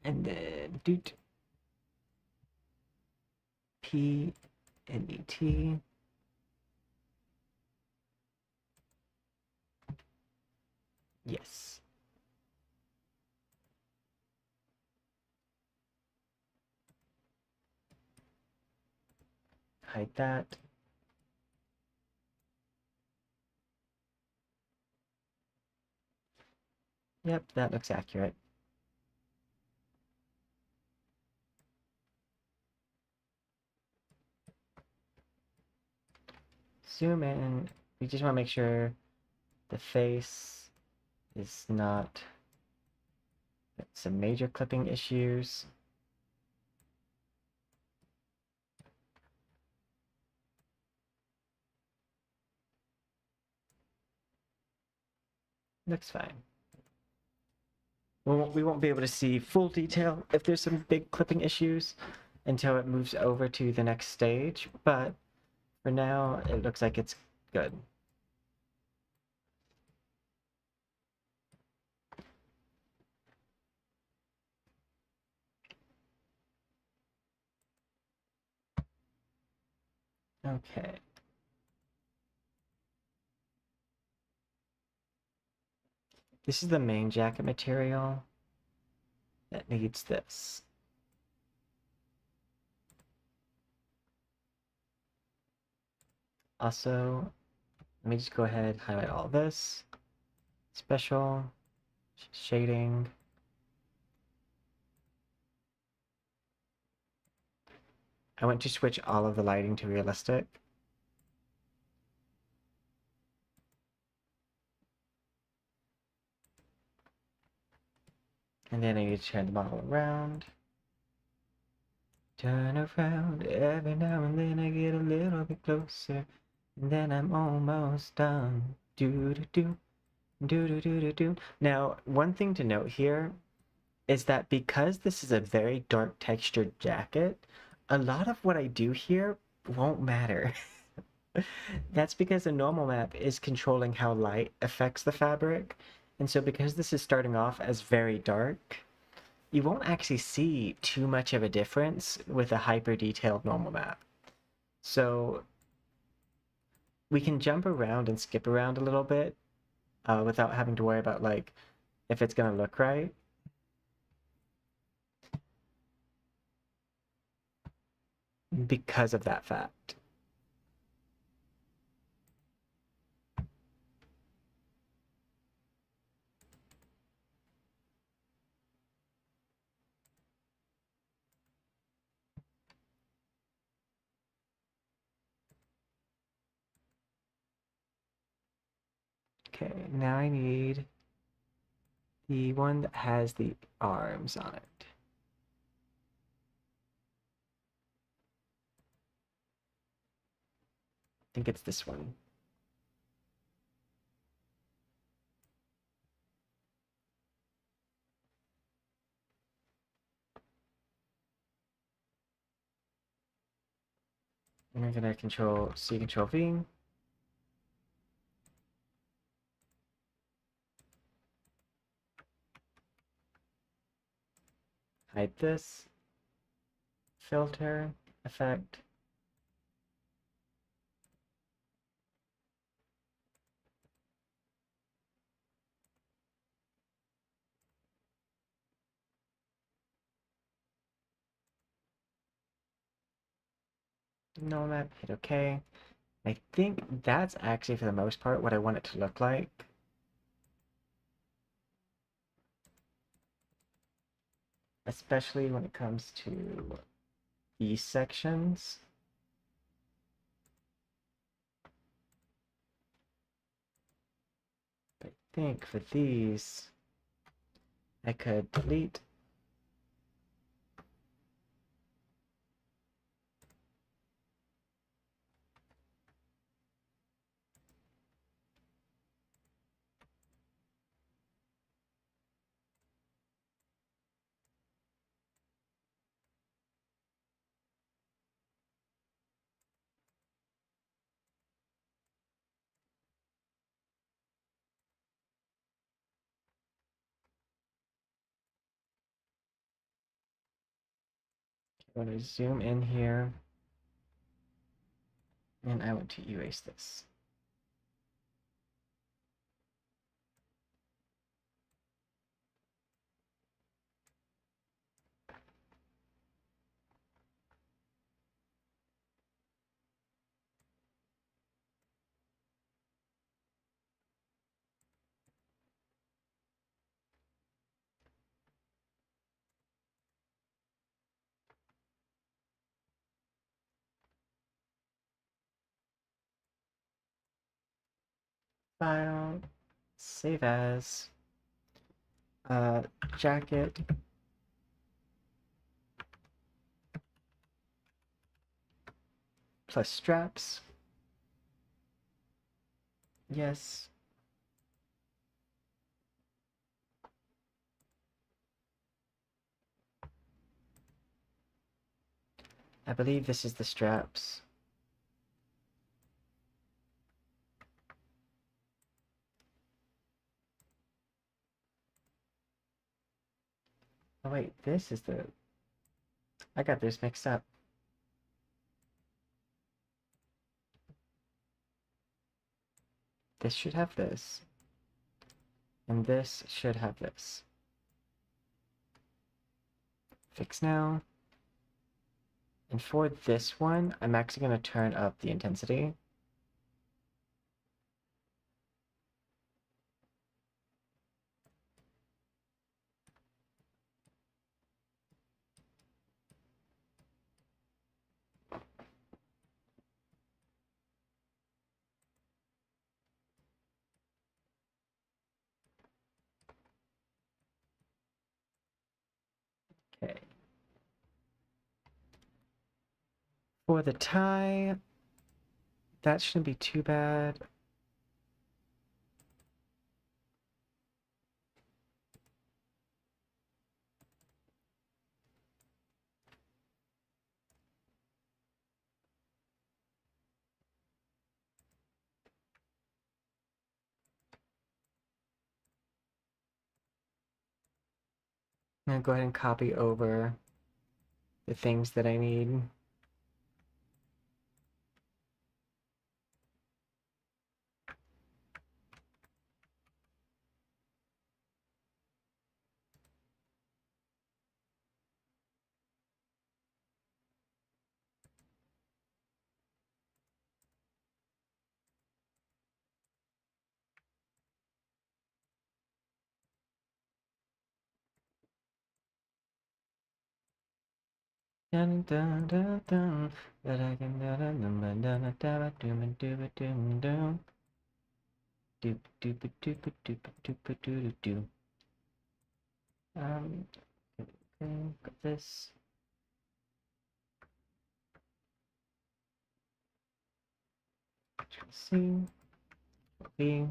S1: and then doot, P, N-E-T. Yes. Hide that. Yep, that looks accurate. Zoom in. We just want to make sure the face is not some major clipping issues. Looks fine. We won't be able to see full detail if there's some big clipping issues until it moves over to the next stage, but for now, it looks like it's good. Okay. This is the main jacket material that needs this. Also, let me just go ahead, highlight all this. Special, shading. I want to switch all of the lighting to realistic. And then I need to turn the model around. Turn around, every now and then I get a little bit closer. And then I'm almost done. Do-do-do, do-do-do-do-do. Now, one thing to note here is that because this is a very dark textured jacket, a lot of what I do here won't matter. That's because a normal map is controlling how light affects the fabric. And so because this is starting off as very dark, you won't actually see too much of a difference with a hyper detailed normal map. So we can jump around and skip around a little bit without having to worry about like if it's gonna look right. Because of that fact. Okay, now I need the one that has the arms on it. I think it's this one. And I'm gonna control C, control V. Hide this. Filter, effect. No map, hit OK. I think that's actually, for the most part, what I want it to look like. Especially when it comes to these sections. I think for these, I could delete. I'm going to zoom in here. And I want to erase this. File, save as, uh, jacket, plus straps. Yes. I believe this is the straps. Oh wait, this is the... I got this mixed up. This should have this. And this should have this. Fix now. And for this one, I'm actually going to turn up the intensity. Okay. For the tie, that shouldn't be too bad. I'm going to go ahead and copy over the things that I need. Dun dun dun dun, that I can dun dun dun dun dun dun dun dun dun dun. Doop doop doop doop doop doop doop. Okay, got this. C, B.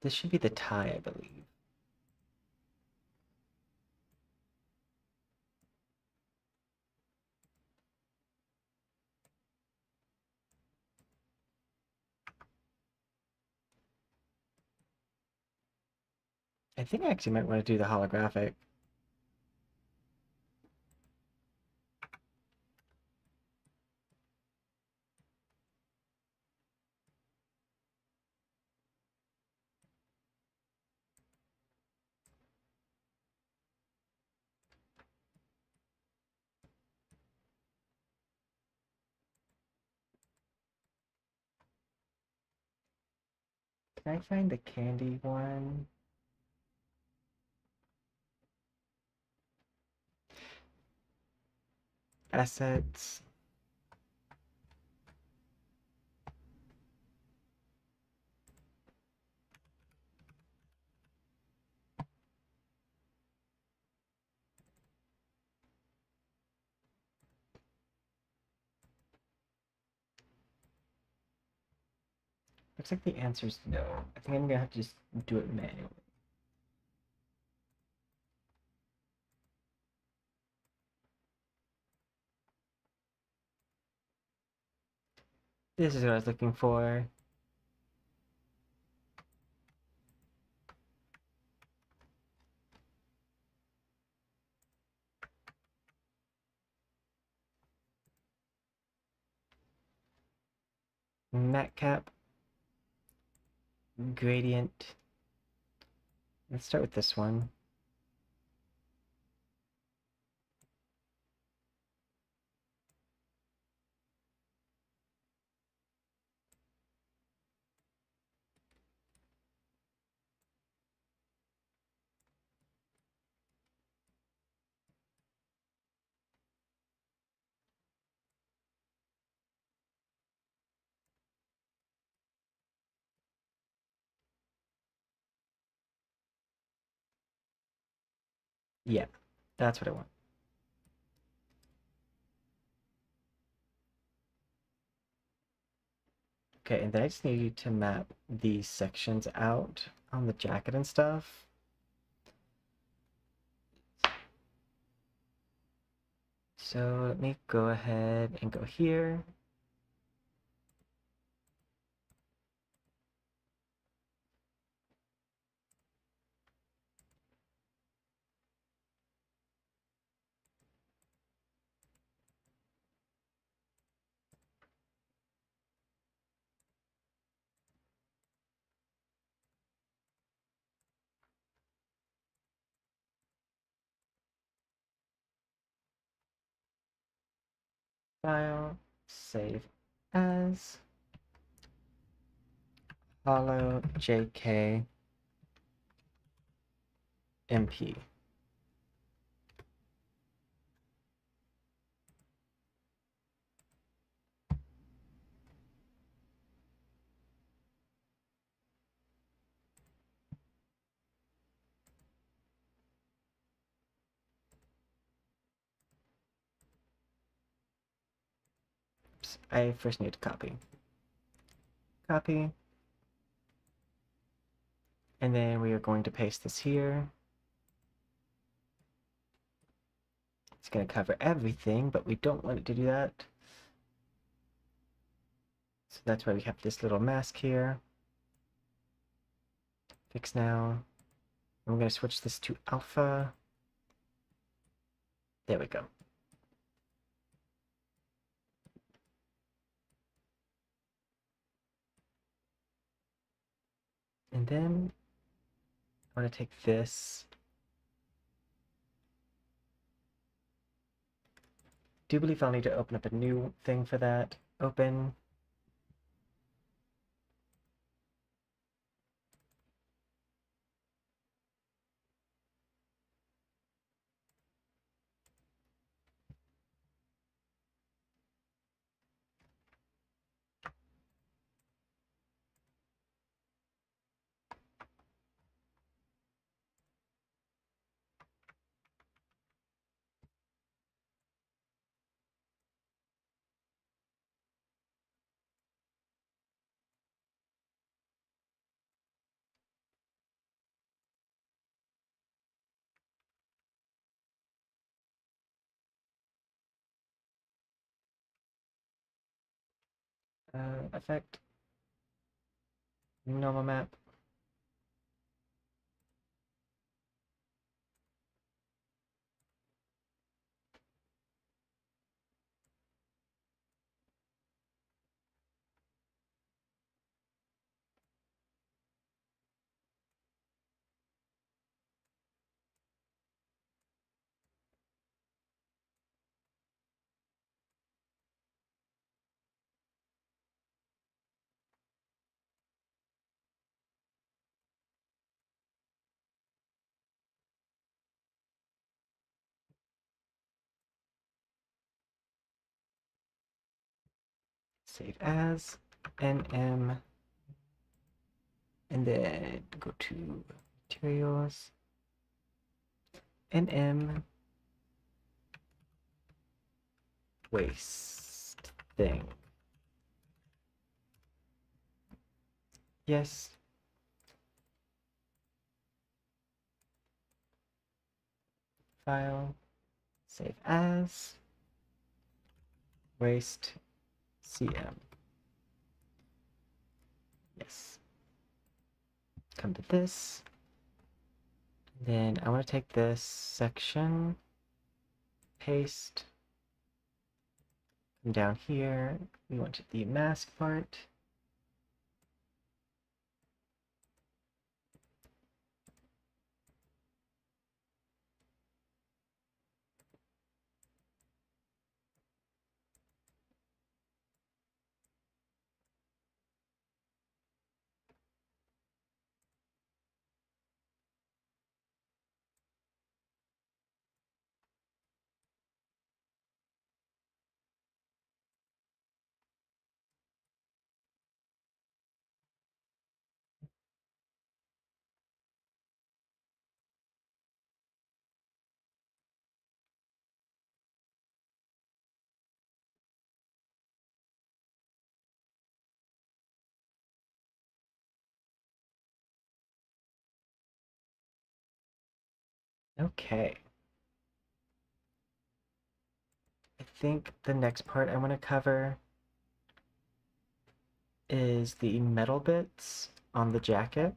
S1: This should be the tie, I believe. I think I actually might want to do the holographic. Can I find the candy one? Assets. Looks like the answer is no. I think I'm gonna have to just do it manually. This is what I was looking for. Matte cap. Gradient. Let's start with this one. Yeah, that's what I want. Okay, and then I just need you to map these sections out on the jacket and stuff. So let me go ahead and go here. File, save as, hollow JK MP. Oops, I first need to copy. Copy. And then we are going to paste this here. It's going to cover everything, but we don't want it to do that. So that's why we have this little mask here. Fix now. I'm going to switch this to alpha. There we go. And then I want to take this. Do believe I'll need to open up a new thing for that. Open. Effect, normal map. Save as, NM, and then go to materials, NM, waste thing. Yes. File, save as, waste, CM. Yes. Come to this. Then I want to take this section, paste, come down here. We want the mask part. Okay. I think the next part I want to cover is the metal bits on the jacket.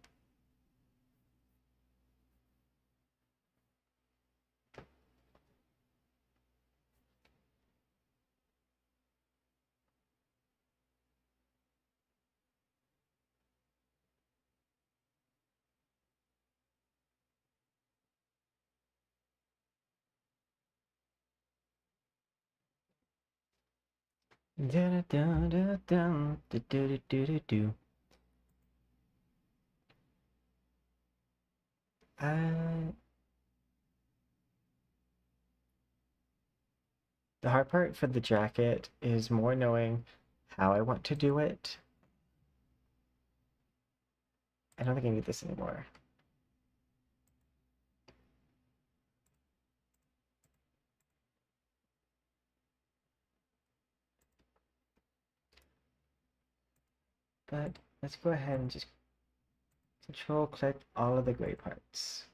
S1: Uh, the hard part for the jacket is more knowing how I want to do it. I don't think I need this anymore. But let's go ahead and just control click all of the gray parts.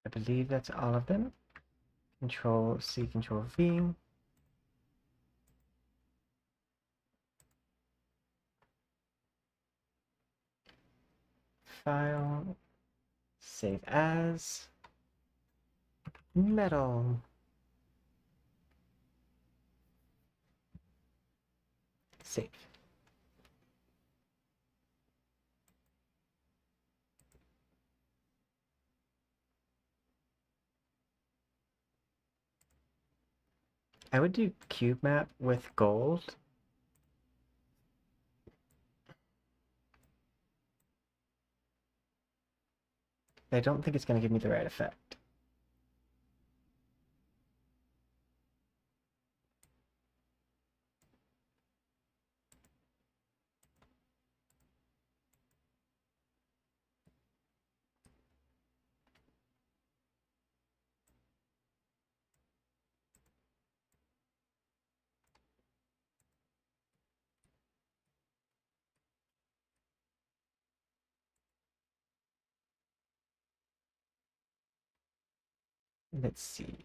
S1: I believe that's all of them. Control C, Control V. File, save as, metal. Save. I would do cube map with gold. I don't think it's going to give me the right effect. Let's see.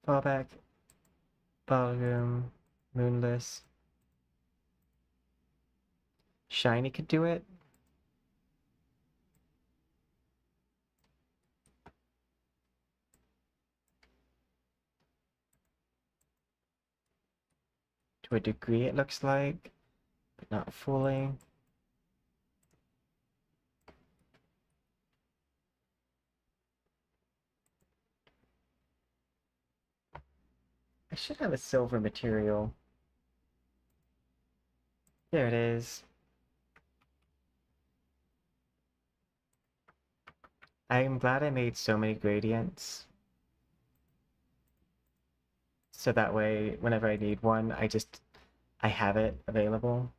S1: Fallback, ballroom, moonless. Shiny could do it. To a degree, it looks like, but not fully. I should have a silver material. There it is. I'm glad I made so many gradients. So that way, whenever I need one, I have it available.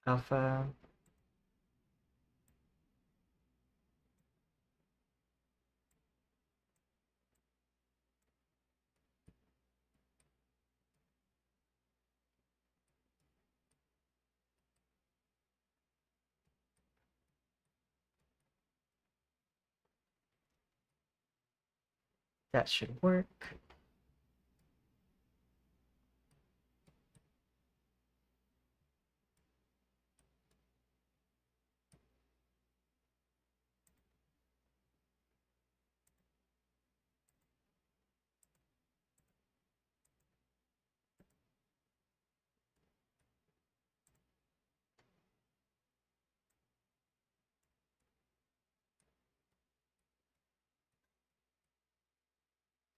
S1: Alpha. That should work.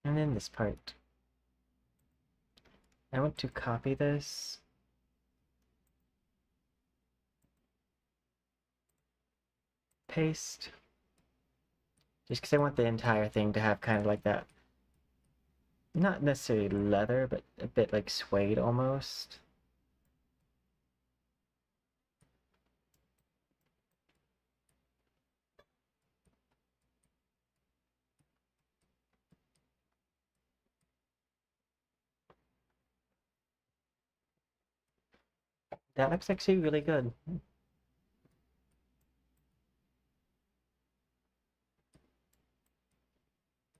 S1: And then this part. I want to copy this. Paste. Just because I want the entire thing to have kind of like that, not necessarily leather, but a bit like suede almost. That looks actually really good.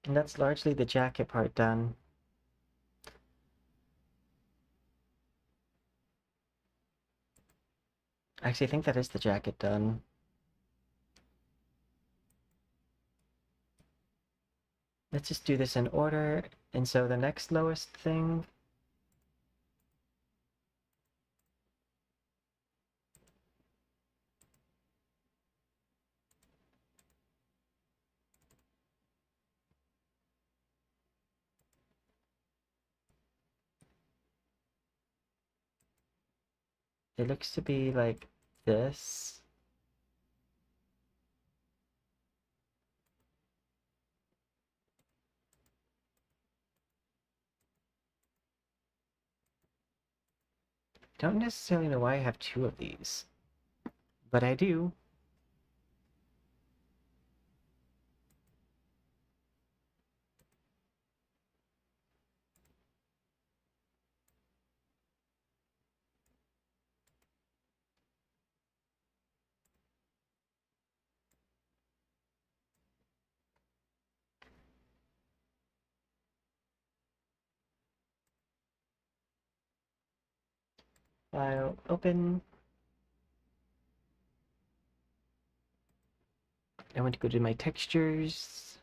S1: And that's largely the jacket part done. Actually, I think that is the jacket done. Let's just do this in order. And so the next lowest thing, it looks to be like this. Don't necessarily know why I have two of these, but I do. File open. I want to go to my textures.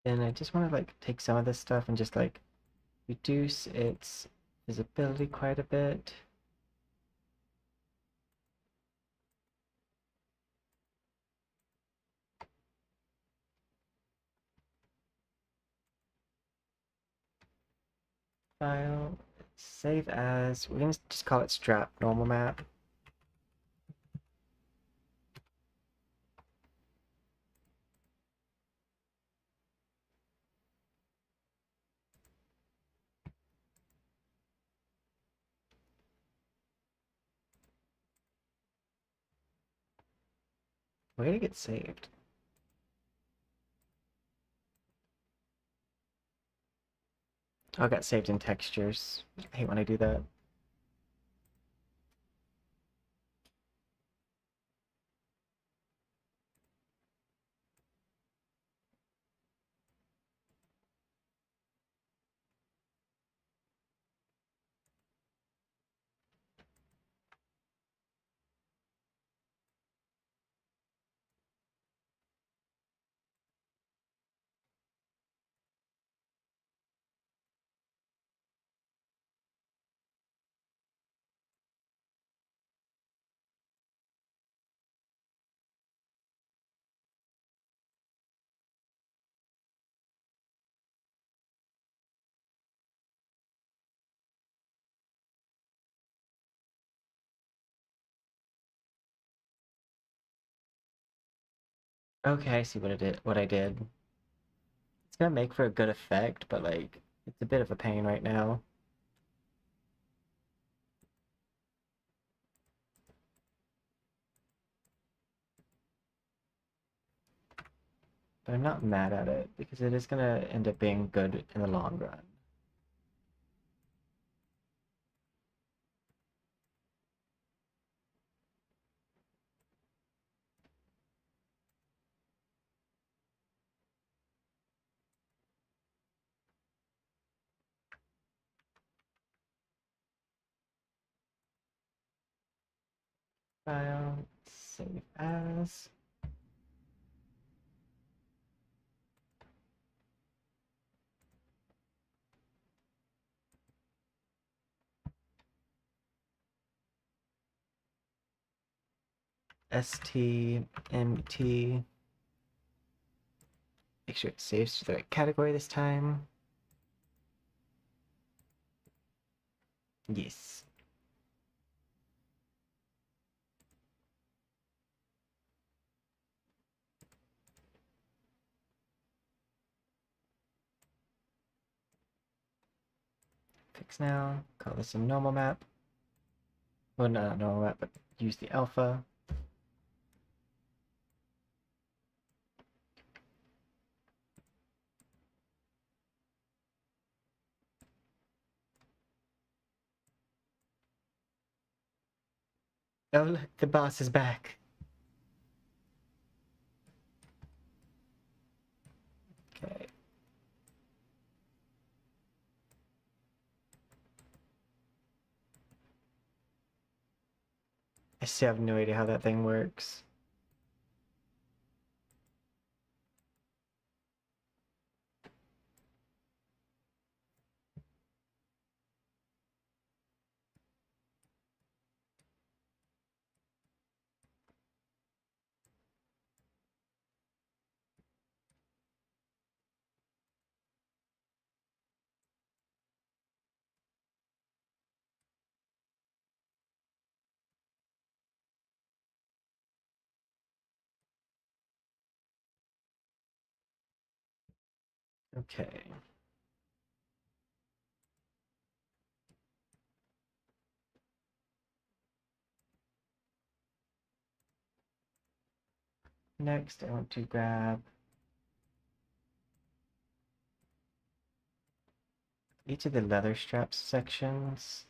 S1: And I just want to like take some of this stuff and just like reduce its visibility quite a bit. File, save as, we're gonna just call it strap normal map. Where did it get saved? Oh, it got saved in textures. I hate when I do that. Okay, I see what I did. It's gonna make for a good effect, but like it's a bit of a pain right now. But I'm not mad at it because it is gonna end up being good in the long run. File, save as. STMT. Make sure it saves to the right category this time. Yes. Fix now. Call this a normal map. Well, not normal map, but use the alpha. Oh, look, the boss is back. Okay. I still have no idea how that thing works. Okay. Next, I want to grab each of the leather straps sections.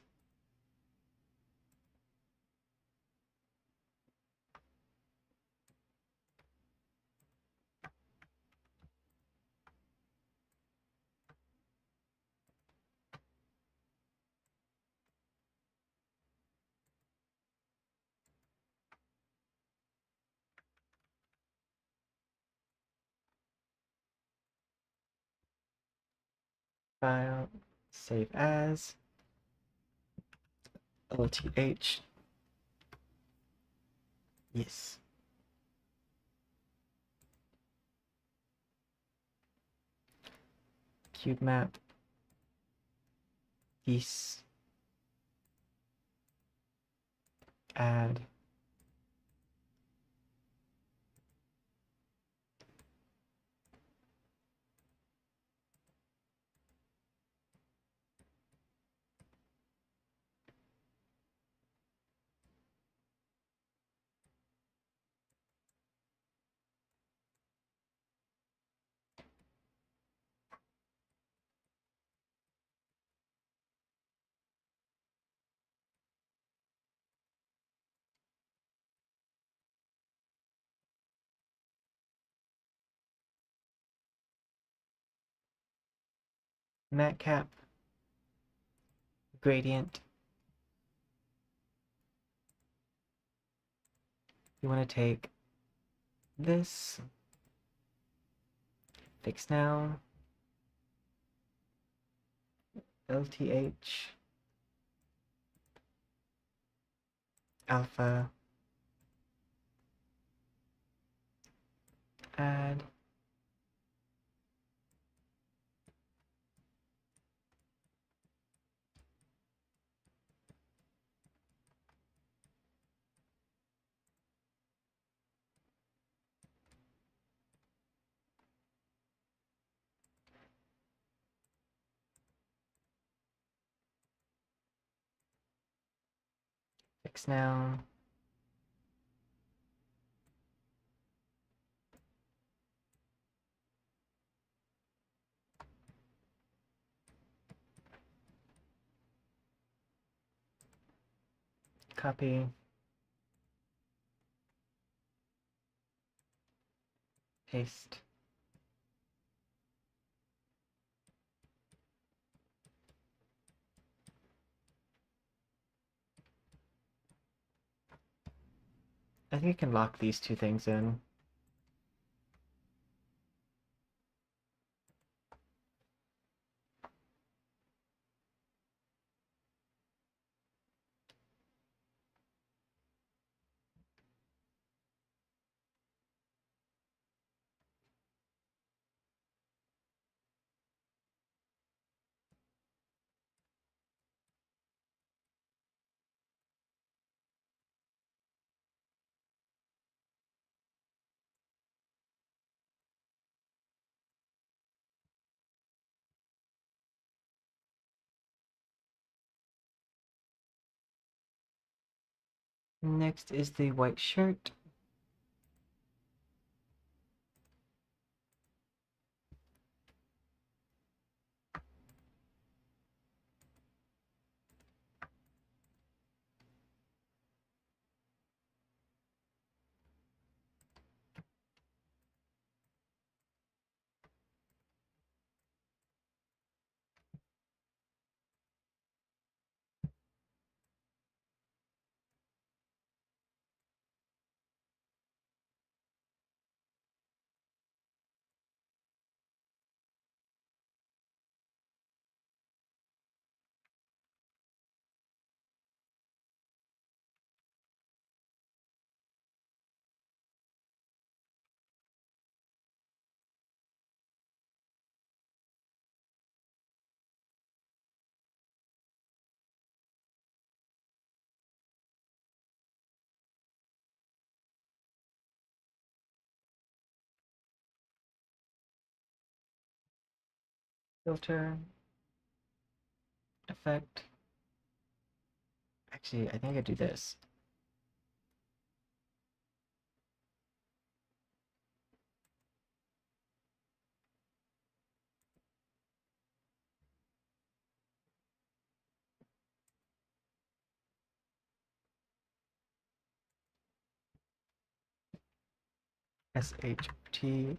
S1: File, save as, LTH. Yes. Cube map. Yes. Add. Matcap. Gradient. You want to take this, fix now, LTH, alpha, add, fix now, copy, paste. I think I can lock these two things in. Next is the white shirt. Filter, effect. Actually, I think I could do this. SHT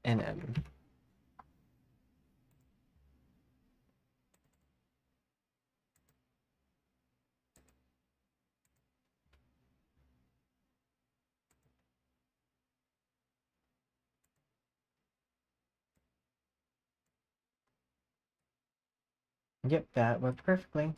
S1: NM. Yep, that worked perfectly.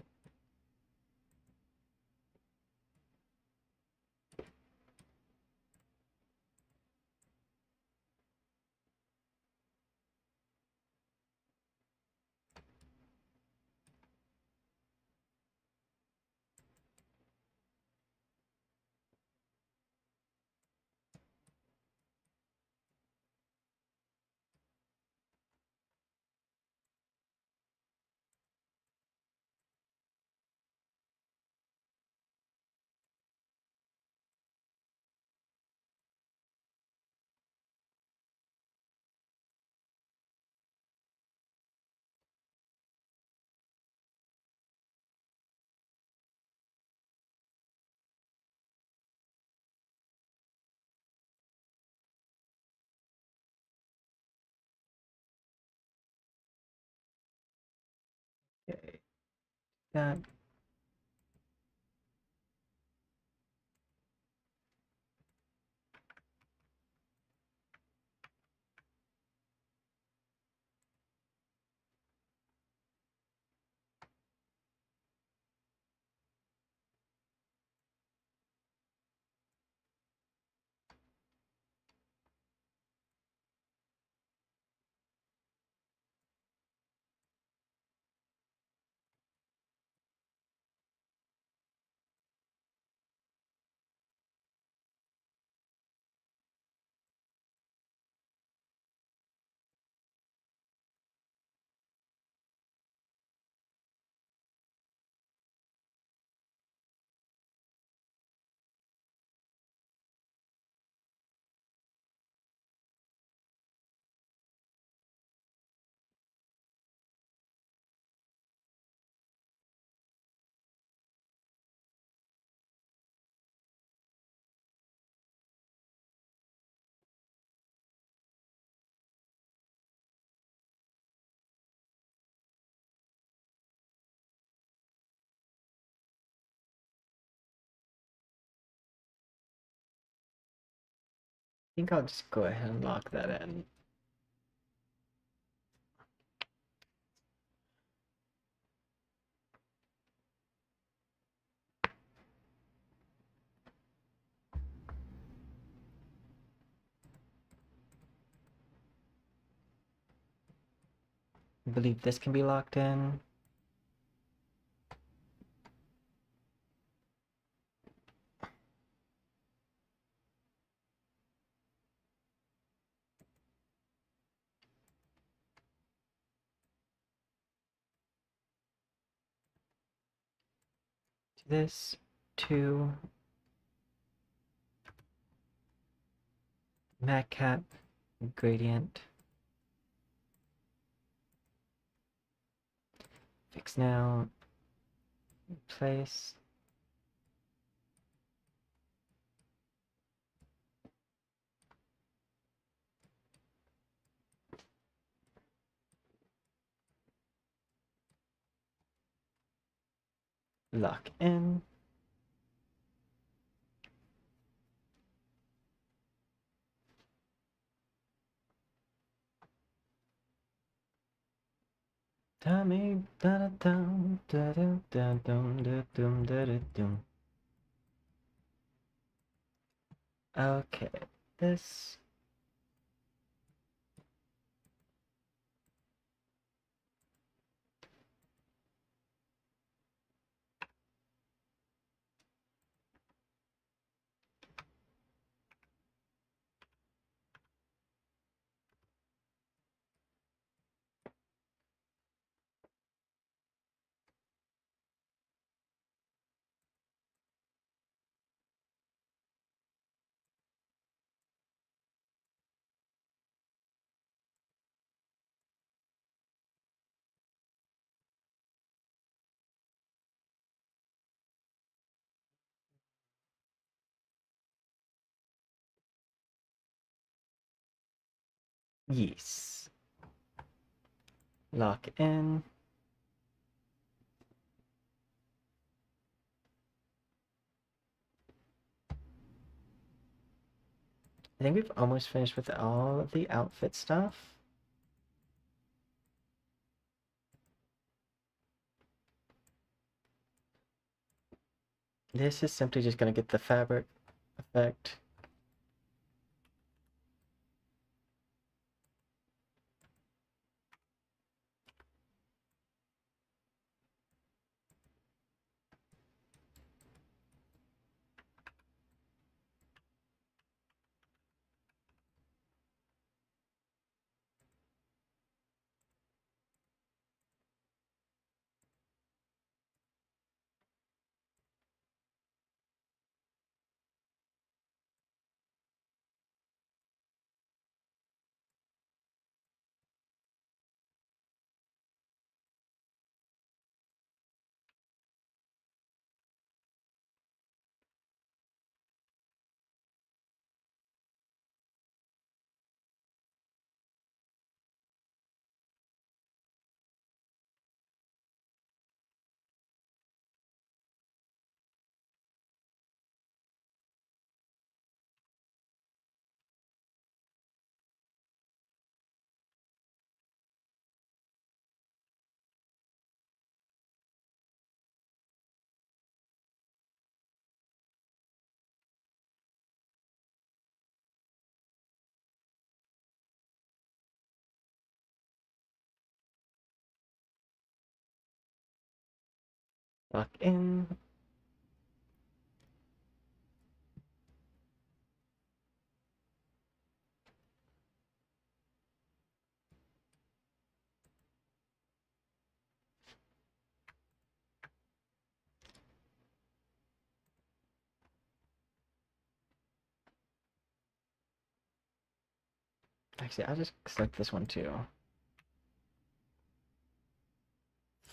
S1: Okay, that. I think I'll just go ahead and lock that in. I believe this can be locked in. This to matcap gradient. Fix now. Place. Lock in. Tommy da da dum da da da dum da dum da da dum. Okay, this. Yes. Lock in. I think we've almost finished with all of the outfit stuff. This is simply just going to get the fabric effect. Lock in. Actually, I'll just select this one too.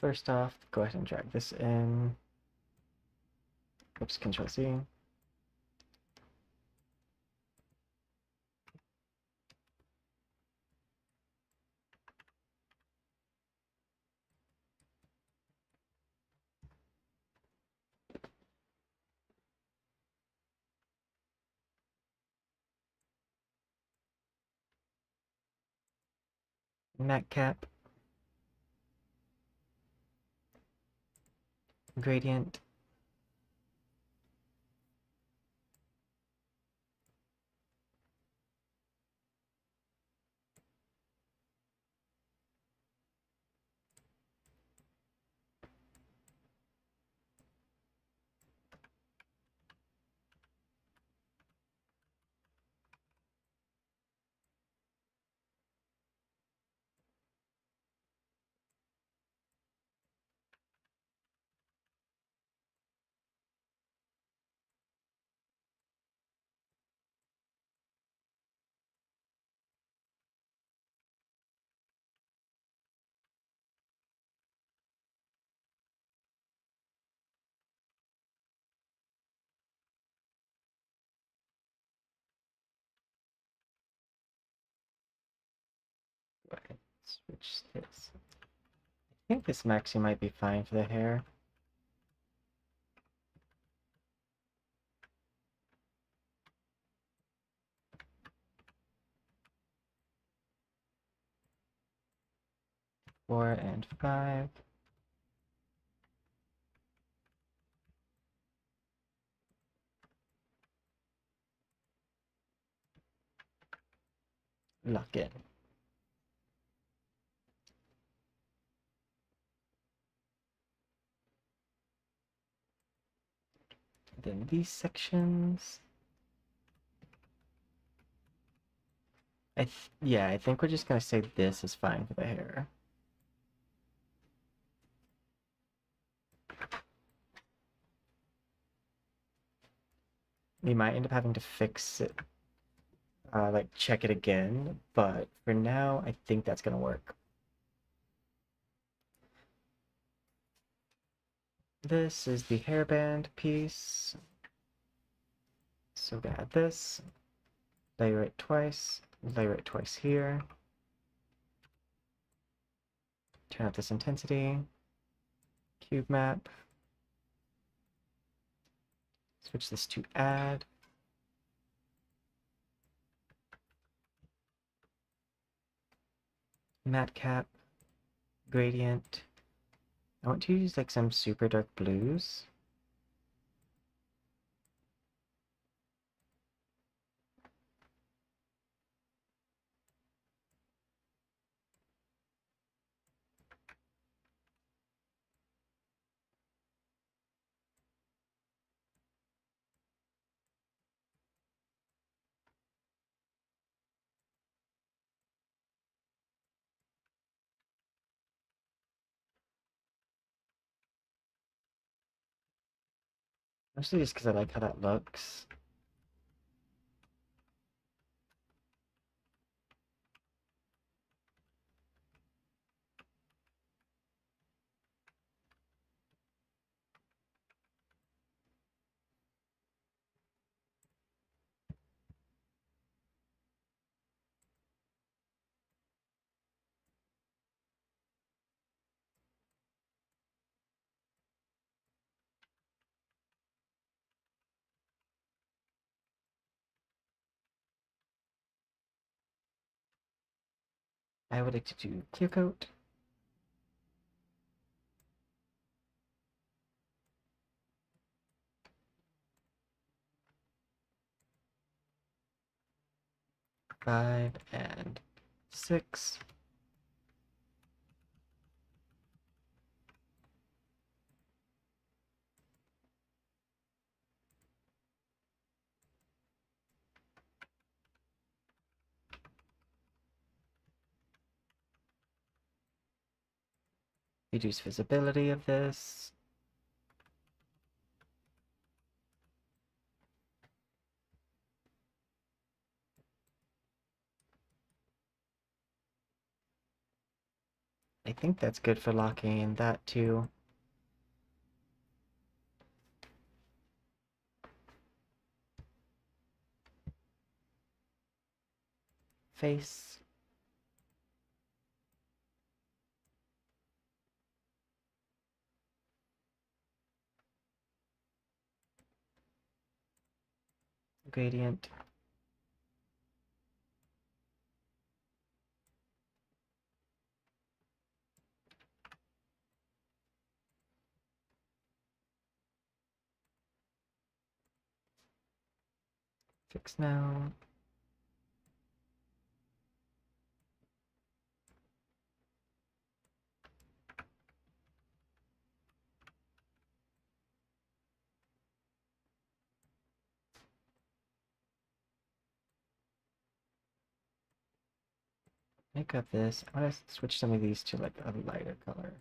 S1: First off, go ahead and drag this in. Oops, Control Z. Matte cap, gradient, go ahead, switch this. I think this maxi might be fine for the hair. Four and five. Lock in. Then these sections. Yeah, I think we're just gonna say this is fine for the hair. We might end up having to fix it, like check it again, but for now, I think that's gonna work. This is the hairband piece. So we're gonna add this, layer it twice here. Turn up this intensity, cube map. Switch this to add. Matte cap, gradient. I want to use like some super dark blues. Mostly just because I like how that looks. I would like to do clear coat. Five and 6. Reduce visibility of this. I think that's good for locking in that too. Face. Gradient. Fix now. Make up this. I want to switch some of these to like a lighter color.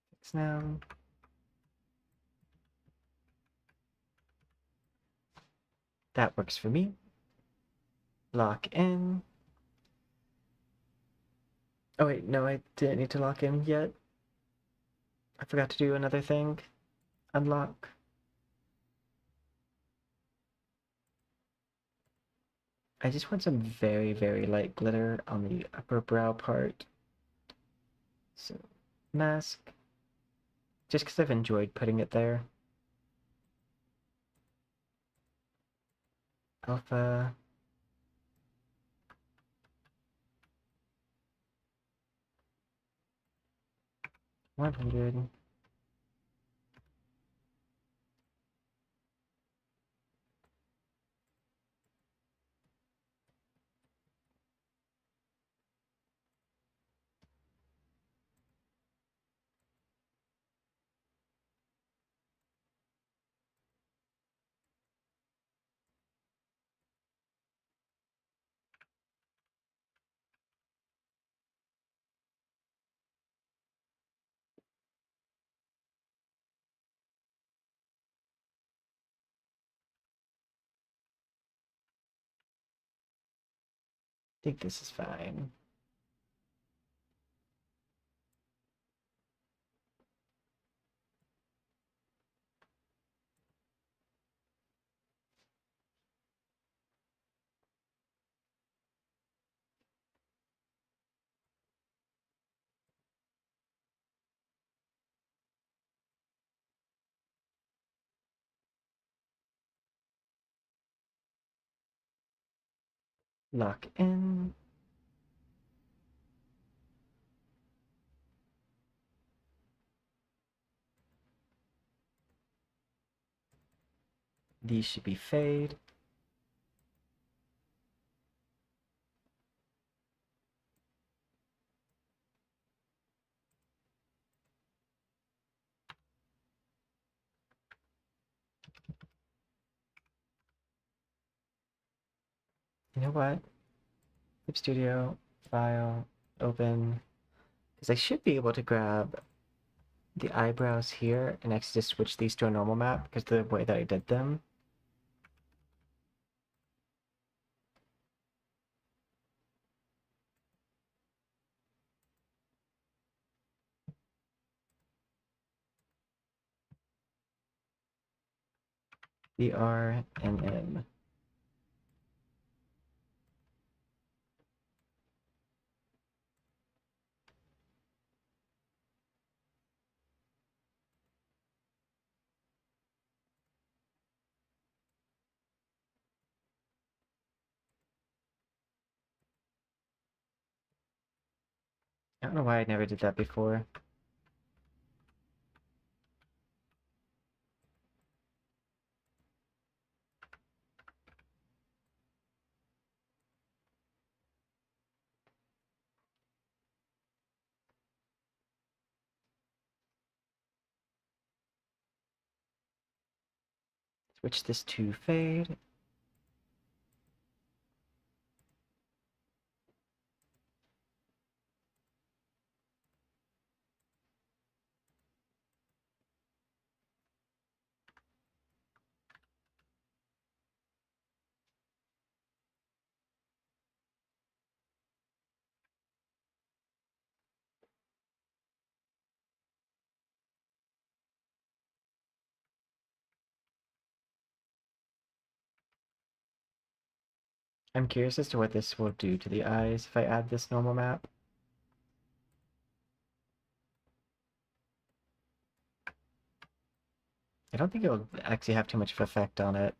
S1: Fix now. That works for me. Lock in. Oh wait, no, I didn't need to lock in yet. I forgot to do another thing. Unlock. I just want some very, very light glitter on the upper brow part. So, mask. Just because I've enjoyed putting it there. Alpha. 100. I think this is fine. Lock in. These should be fade. You know what? Clip Studio, File, Open. Because I should be able to grab the eyebrows here and actually just switch these to a normal map because the way that I did them. BR and M. I don't know why I never did that before. Switch this to fade. I'm curious as to what this will do to the eyes if I add this normal map. I don't think it will actually have too much of effect on it.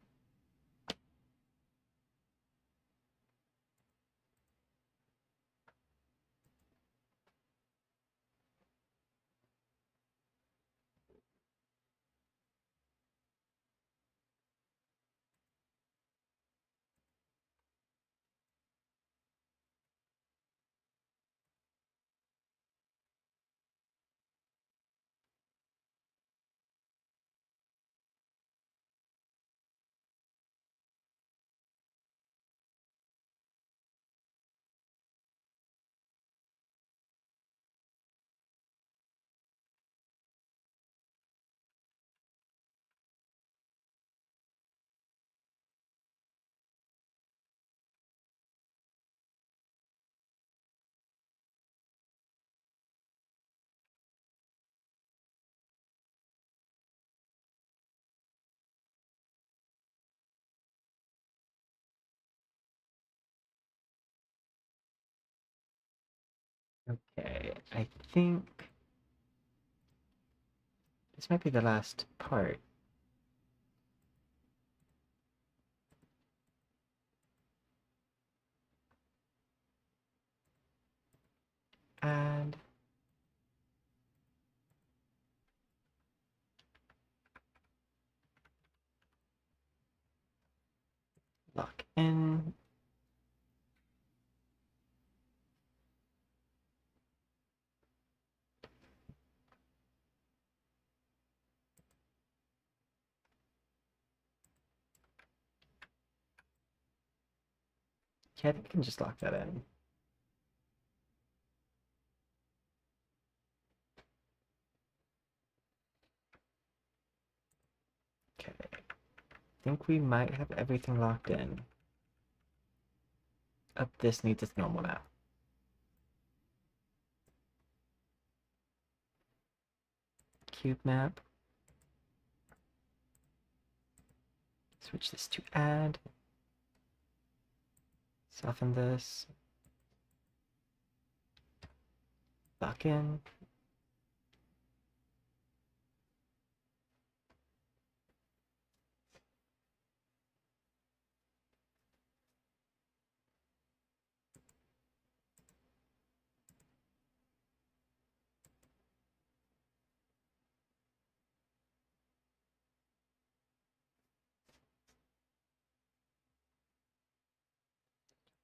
S1: Okay, I think this might be the last part. Add. Lock in. Yeah, I think I can just lock that in. Okay. I think we might have everything locked in. Up, this needs its normal map. Cube map. Switch this to add. Soften this. Lock in.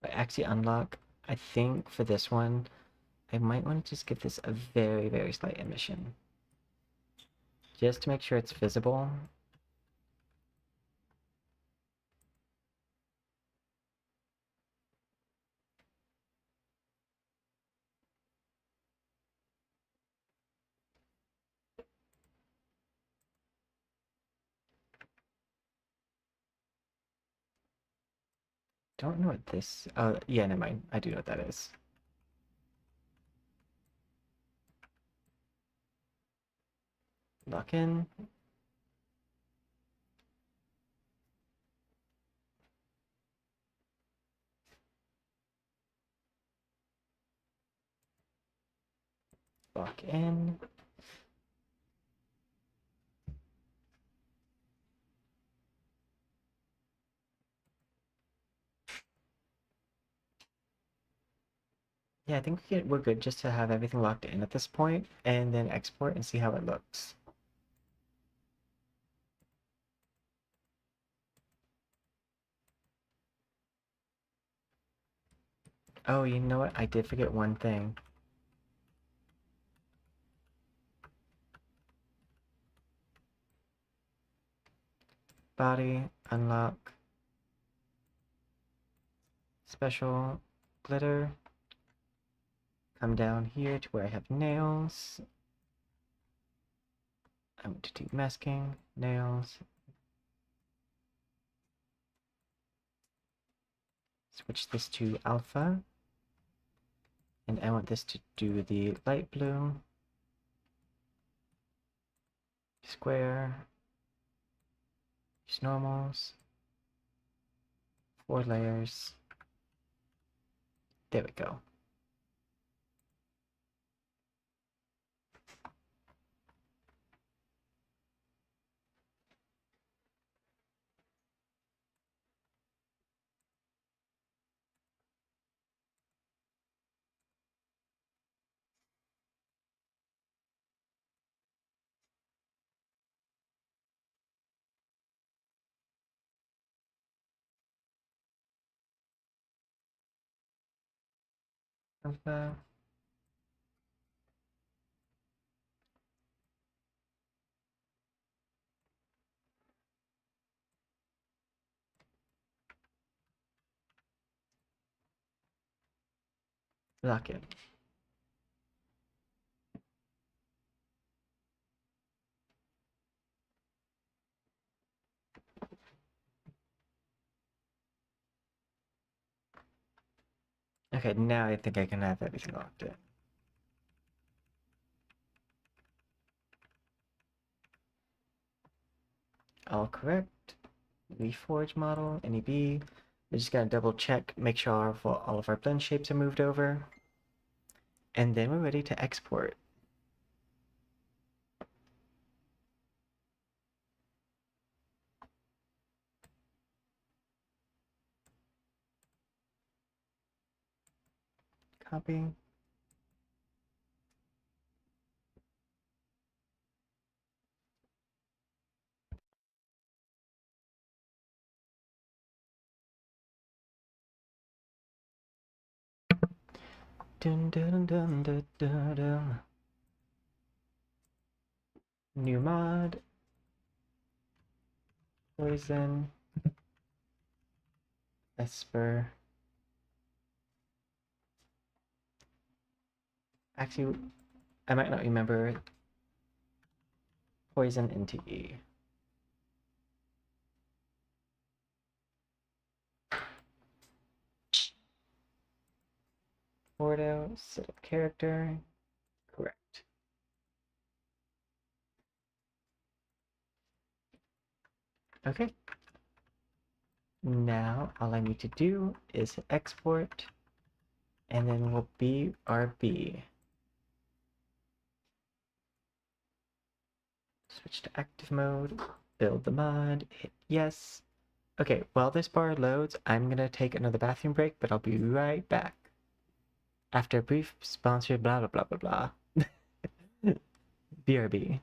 S1: I actually unlock. I think for this one, I might want to just give this a very, very slight emission. Just to make sure it's visible. don't know what this... Oh, yeah, never mind. I do know what that is. Lock in. Lock in. Yeah, I think we're good just to have everything locked in at this point, and then export and see how it looks. Oh, you know what? I did forget one thing. Body, unlock, special, glitter. Come down here to where I have nails. I want to do masking, nails. Switch this to alpha. And I want this to do the light blue. Square. Use normals. 4 layers. There we go. Alpha. Lock in. Okay, now I think I can have everything locked in. All correct. Reforge model, NEB. We just gotta double check, make sure all of our blend shapes are moved over. And then we're ready to export. Copy. Dun dun dun dun dun dun. New mod. Poison. Esper. Actually, I might not remember. Poison into E. Ordo, set up character. Correct. Okay. Now all I need to do is export, and then we'll BRB. Switch to active mode, build the mod, hit yes. Okay, while this bar loads, I'm gonna take another bathroom break, but I'll be right back. After a brief sponsor blah blah blah blah blah. BRB.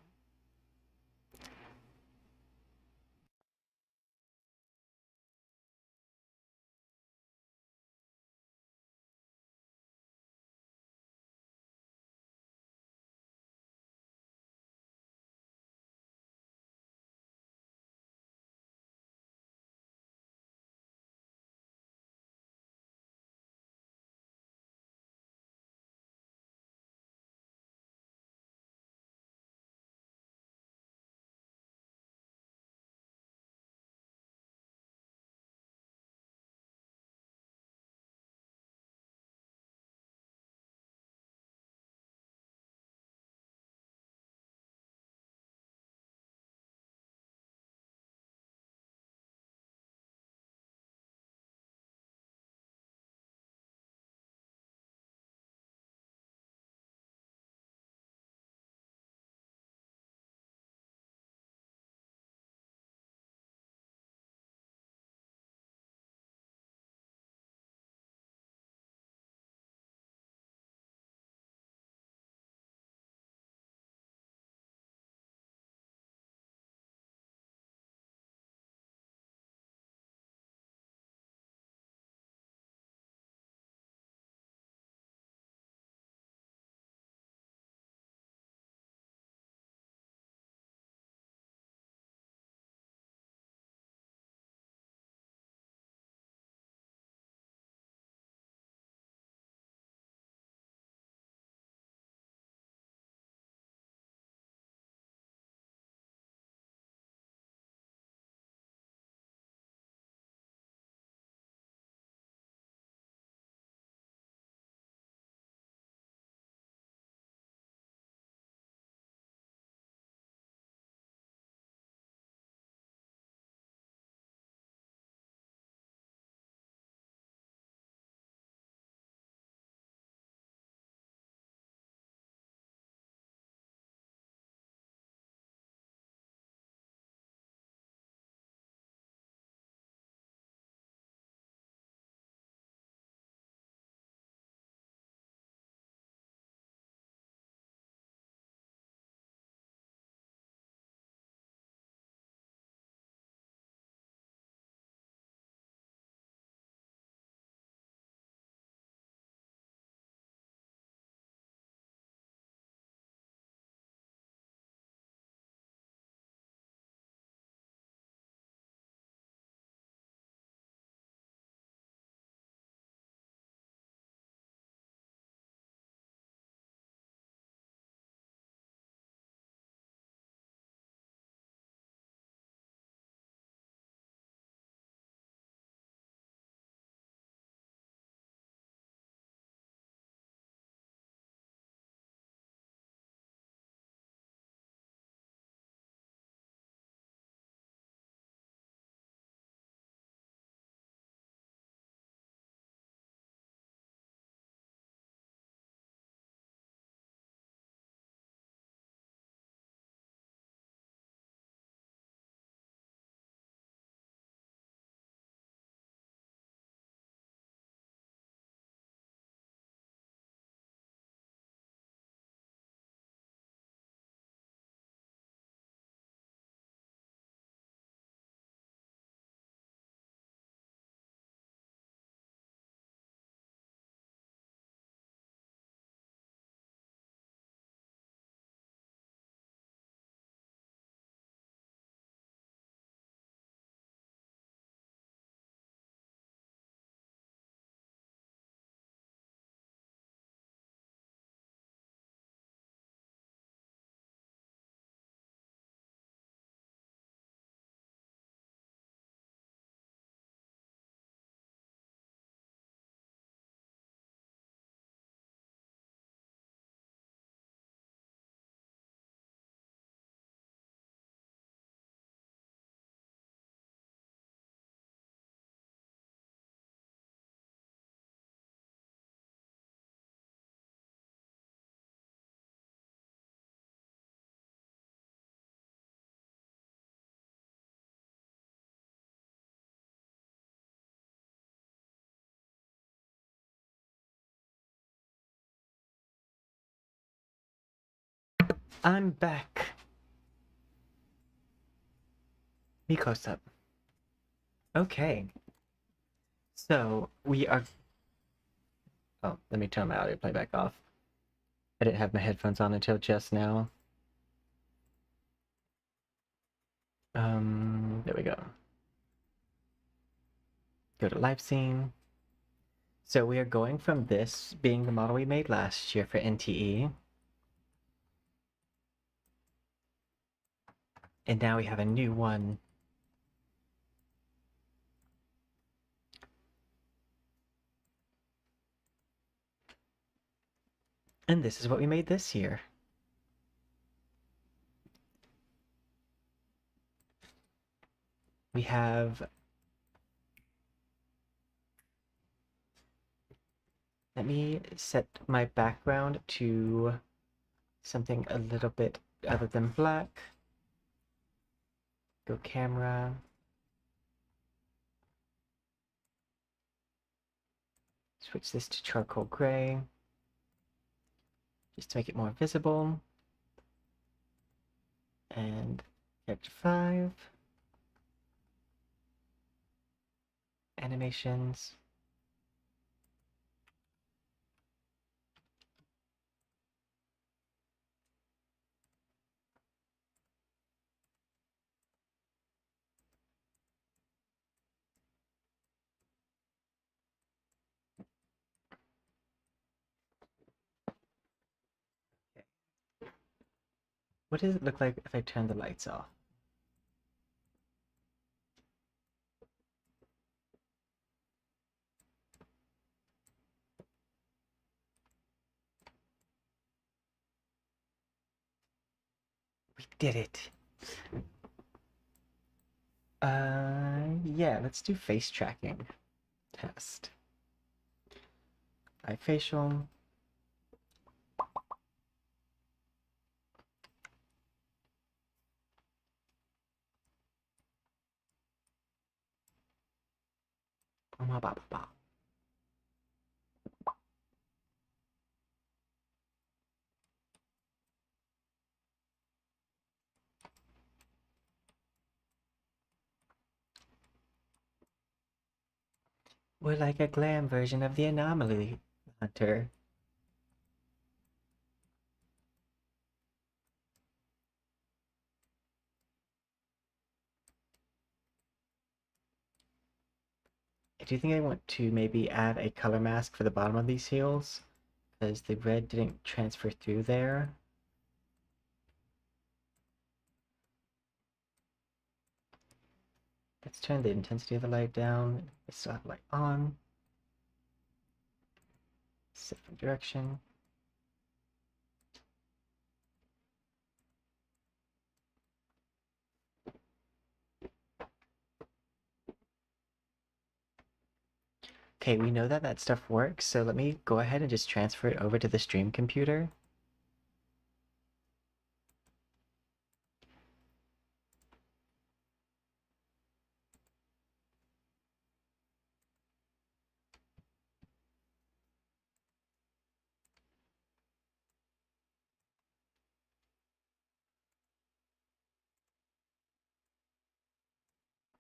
S1: I'm back. Me close up. Okay. So we are. Oh, let me turn my audio playback off. I didn't have my headphones on until just now. There we go. Go to live scene. So we are going from this being the model we made last year for NTE. And now we have a new one. And this is what we made this year. We have... Let me set my background to something a little bit other than black. Go camera. Switch this to charcoal gray. Just to make it more visible. And character 5. Animations. What does it look like if I turn the lights off? We did it. Yeah, let's do face tracking test. Eye facial. We're like a glam version of the anomaly hunter. I do think I want to maybe add a color mask for the bottom of these heels, because the red didn't transfer through there. Let's turn the intensity of the light down. Let's still have light on. Set from direction. Okay, we know that that stuff works, so let me go ahead and just transfer it over to the stream computer.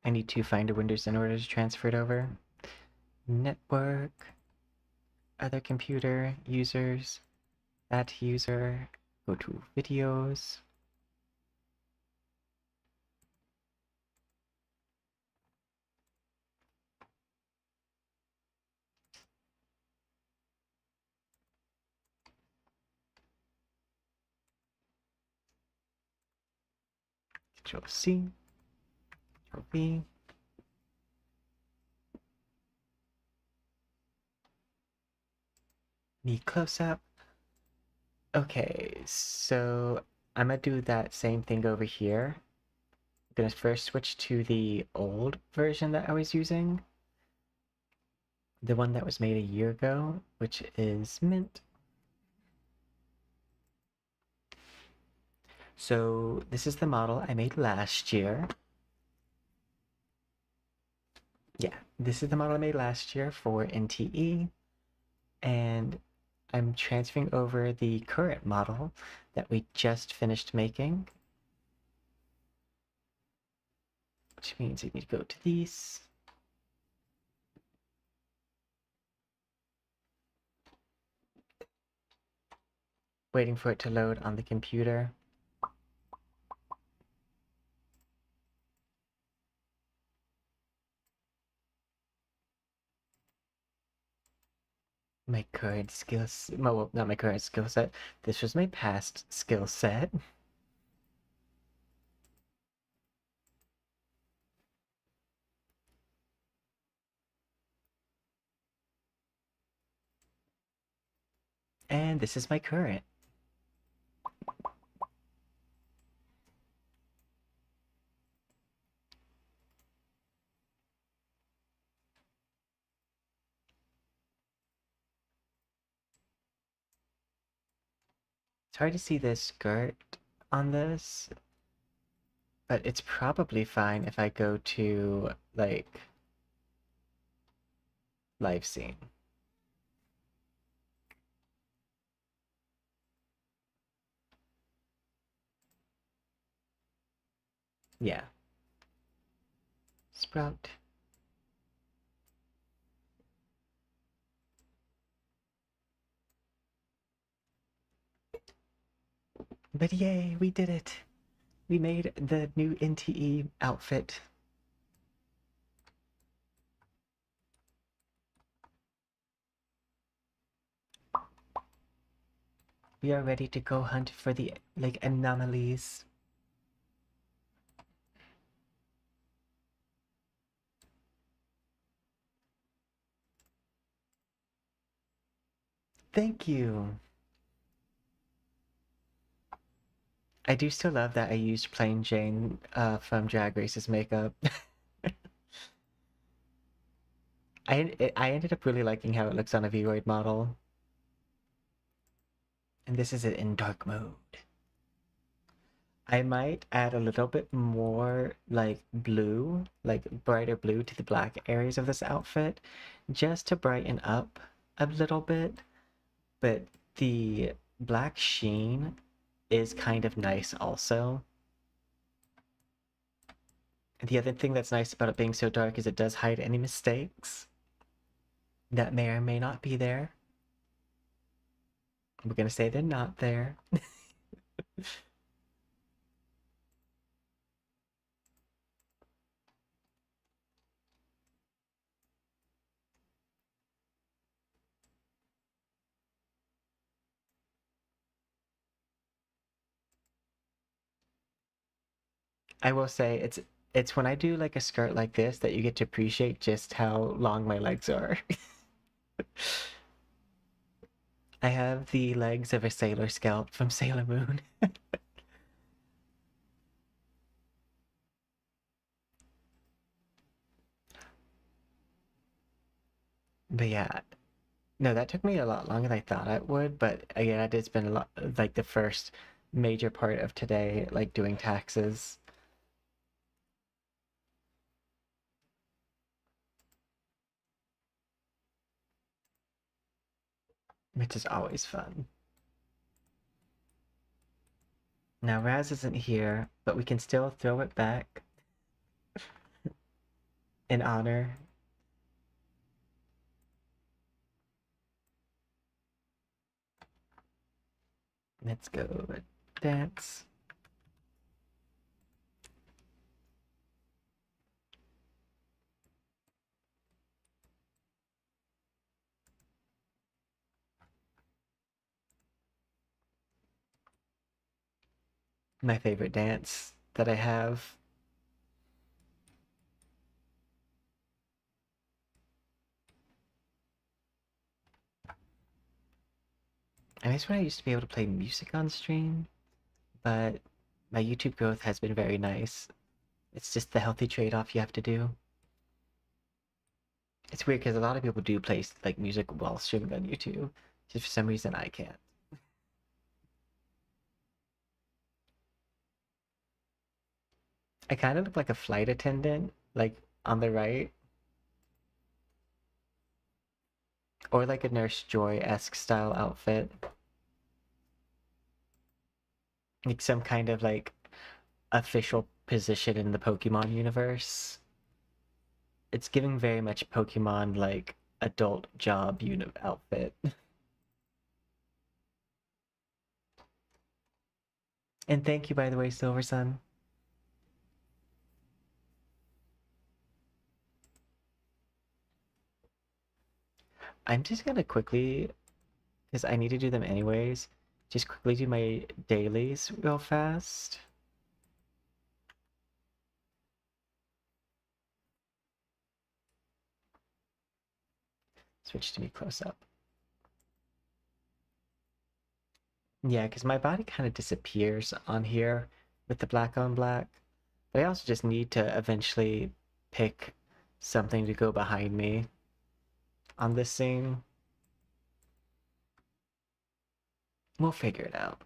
S1: I need to find a Windows in order to transfer it over. Network, other computer, users, that user, go to videos. Control C, Control V. Need close up. Okay, so I'm gonna do that same thing over here. I'm gonna first switch to the old version that I was using. The one that was made a year ago, which is Mint. So this is the model I made last year. Yeah, this is the model I made last year for NTE. And I'm transferring over the current model that we just finished making, which means I need to go to these. Waiting for it to load on the computer. My current skills, well, not my current skill set. This was my past skill set. And this is my current. It's hard to see the skirt on this, but it's probably fine if I go to, like, live scene. Yeah. Sprout. But yay, we did it! We made the new NTE outfit. We are ready to go hunt for the, like, anomalies. Thank you! I do still love that I used Plain Jane from Drag Race's makeup. I ended up really liking how it looks on a Vroid model. And this is it in dark mode. I might add a little bit more like blue, like brighter blue to the black areas of this outfit, just to brighten up a little bit. But the black sheen is kind of nice also. And the other thing that's nice about it being so dark is it does hide any mistakes that may or may not be there. We're gonna say they're not there. I will say it's when I do like a skirt like this that you get to appreciate just how long my legs are. I have the legs of a sailor scalp from Sailor Moon. But yeah, no, that took me a lot longer than I thought it would. But again, I did spend a lot, like the first major part of today, like doing taxes, which is always fun. Now Raz isn't here, but we can still throw it back in honor. Let's go dance. My favorite dance that I have. I miss when I used to be able to play music on stream, but my YouTube growth has been very nice. It's just the healthy trade-off you have to do. It's weird because a lot of people do play like music while streaming on YouTube. Just for some reason I can't. I kind of look like a flight attendant, like on the right. Or like a Nurse Joy-esque style outfit. Like some kind of like official position in the Pokemon universe. It's giving very much Pokemon like adult job outfit. And thank you, by the way, Silver Sun. I'm just gonna quickly, because I need to do them anyways, just quickly do my dailies real fast. Switch to me close up. Yeah, because my body kind of disappears on here with the black on black. But I also just need to eventually pick something to go behind me on this scene. We'll figure it out.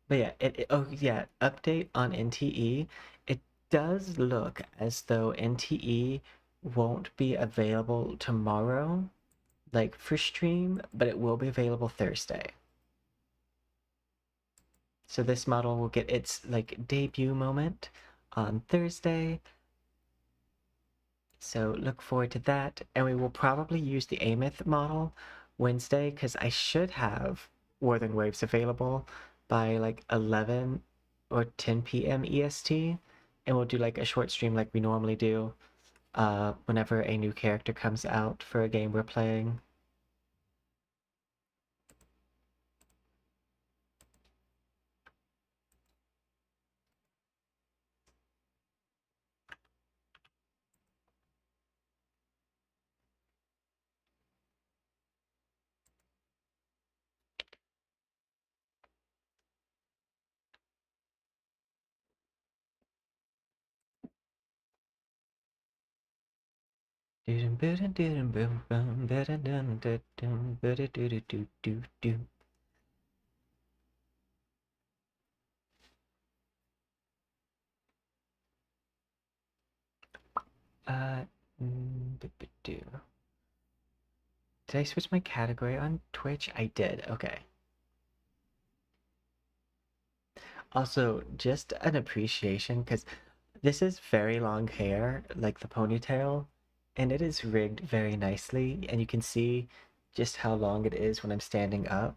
S1: But yeah, oh yeah, update on NTE. It does look as though NTE won't be available tomorrow, like for stream, but it will be available Thursday. So this model will get its like debut moment on Thursday. So look forward to that. And we will probably use the Ameth model Wednesday because I should have Northern Waves available by like 11 or 10 p.m. EST. And we'll do like a short stream like we normally do whenever a new character comes out for a game we're playing. Uh, did I switch my category on Twitch? I did. Okay. Also, just an appreciation because this is very long hair, like the ponytail, and it is rigged very nicely, and you can see just how long it is when I'm standing up.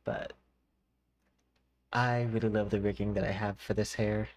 S1: But I really love the rigging that I have for this hair.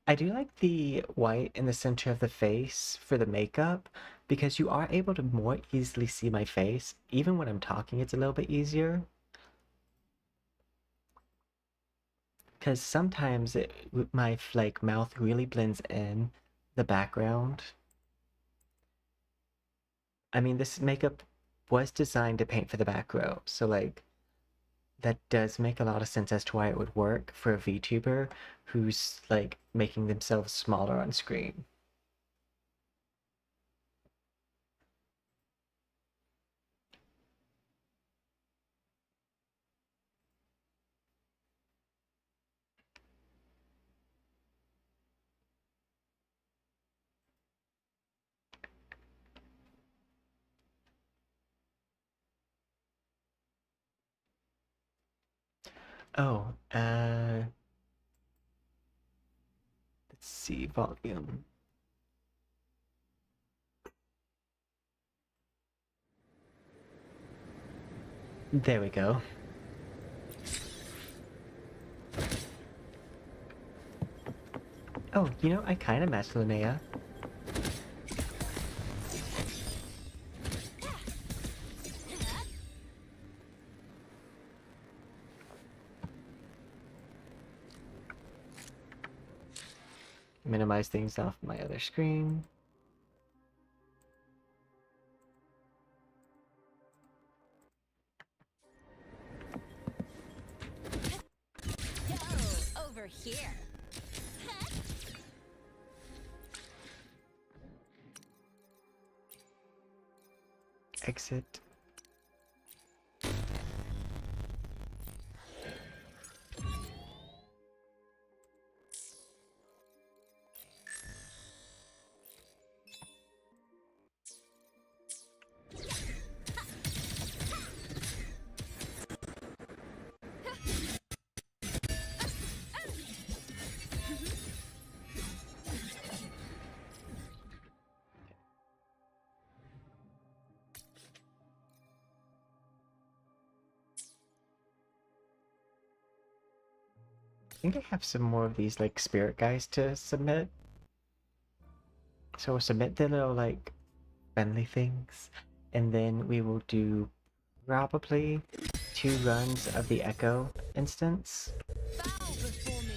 S1: I do like the white in the center of the face for the makeup because you are able to more easily see my face. Even when I'm talking, it's a little bit easier. Because sometimes my like mouth really blends in the background. I mean, this makeup was designed to paint for the back row, so like that does make a lot of sense as to why it would work for a VTuber who's like making themselves smaller on screen. Oh, let's see, volume. There we go. Oh, you know, I kind of match Linnea. Minimize things off my other screen.
S3: here.
S1: Exit. I think I have some more of these like spirit guys to submit. So we'll submit the little like friendly things, and then we will do probably 2 runs of the Echo instance.
S3: Bow before me.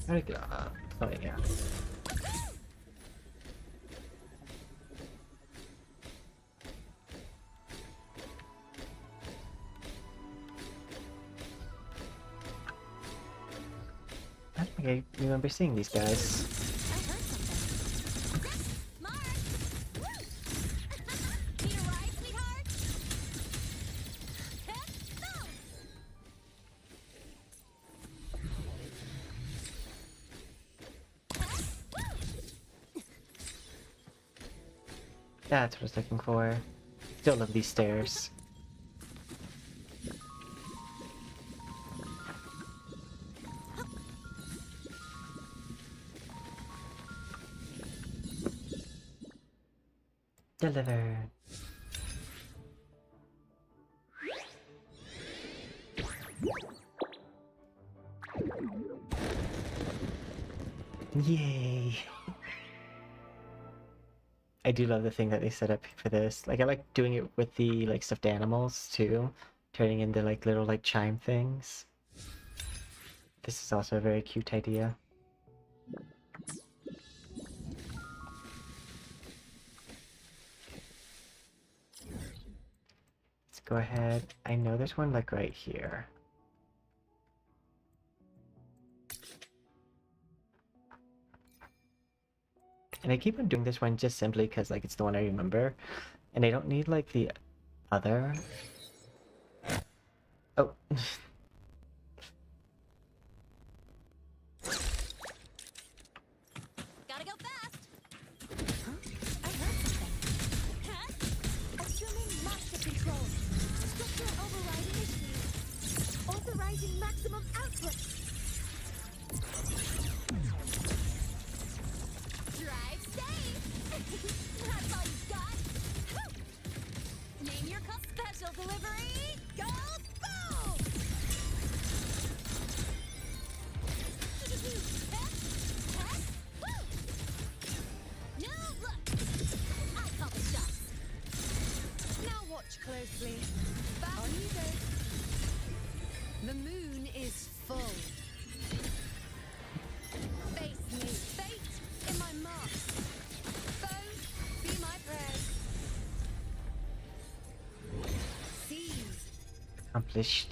S1: There we go. Oh yeah. I think I remember seeing these guys.
S3: I heard something. Mark! Woo! Need a ride, sweetheart? Go!
S1: That's what I was looking for. Still love these stairs. Delivered. Yay! I do love the thing that they set up for this. Like I like doing it with the like stuffed animals too, turning into like little like chime things. This is also a very cute idea. Let's go ahead. I know there's one like right here. And I keep on doing this one just simply because like it's the one I remember. And I don't need like the other. Oh.
S3: Gotta go fast! Huh? I heard something. Huh? Assuming master control. Structure override initiated. Authorizing maximum output. Drive safe! That's all you got? Name your cup special delivery! Go boom! No, look! I call the shots. Now watch closely. Back on you go. The moon is full. Face me. Fate in my mark. Foes, be my prayers. Seize.
S1: Accomplished.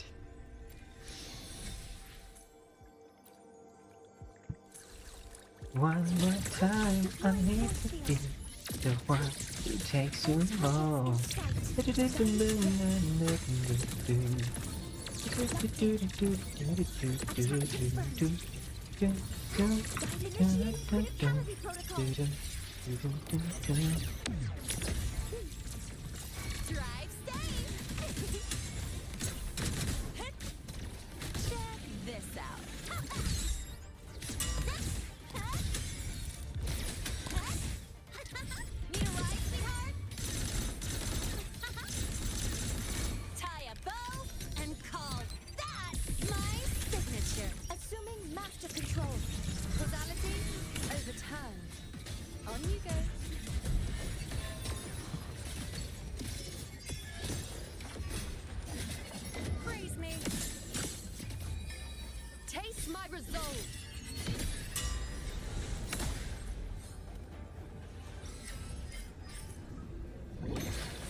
S1: One more time, I need to be the one who takes you home.
S3: Drive safe. Check this out. Need a ride, sweetheart? Tie a bow and call that my signature. Assuming master control. Causality over In you go. Praise me. Taste my resolve.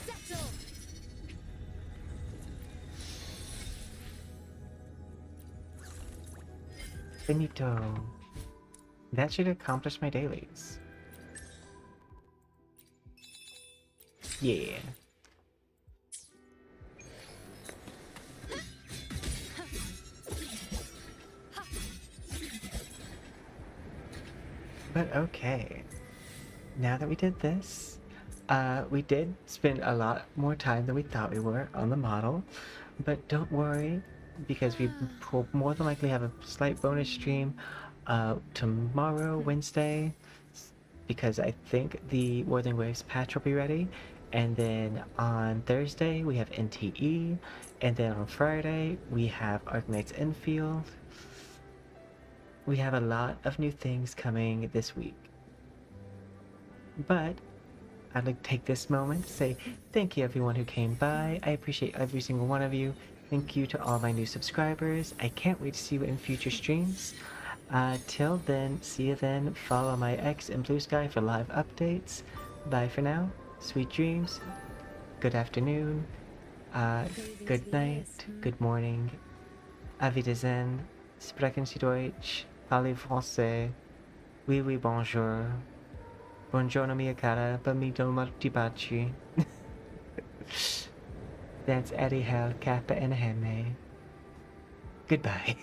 S3: Settle.
S1: Finito. That should accomplish my dailies. Yeah. But okay. Now that we did this, we did spend a lot more time than we thought we were on the model. But don't worry, because we will more than likely have a slight bonus stream tomorrow, Wednesday, because I think the Worthing Waves patch will be ready. And then on Thursday, we have NTE. And then on Friday, we have Arknights Infield. We have a lot of new things coming this week. But I'd like to take this moment to say thank you everyone who came by. I appreciate every single one of you. Thank you to all my new subscribers. I can't wait to see you in future streams. Till then, see you then. Follow my X and Bluesky for live updates. Bye for now. Sweet dreams. Good afternoon. Good night. Good morning. Auf Wiedersehen. Sprechen Sie Deutsch. Parlez français. Oui, oui, bonjour. Buongiorno mia cara, bamito martibaci. That's Eddie Hell, Kappa and Heme. Goodbye.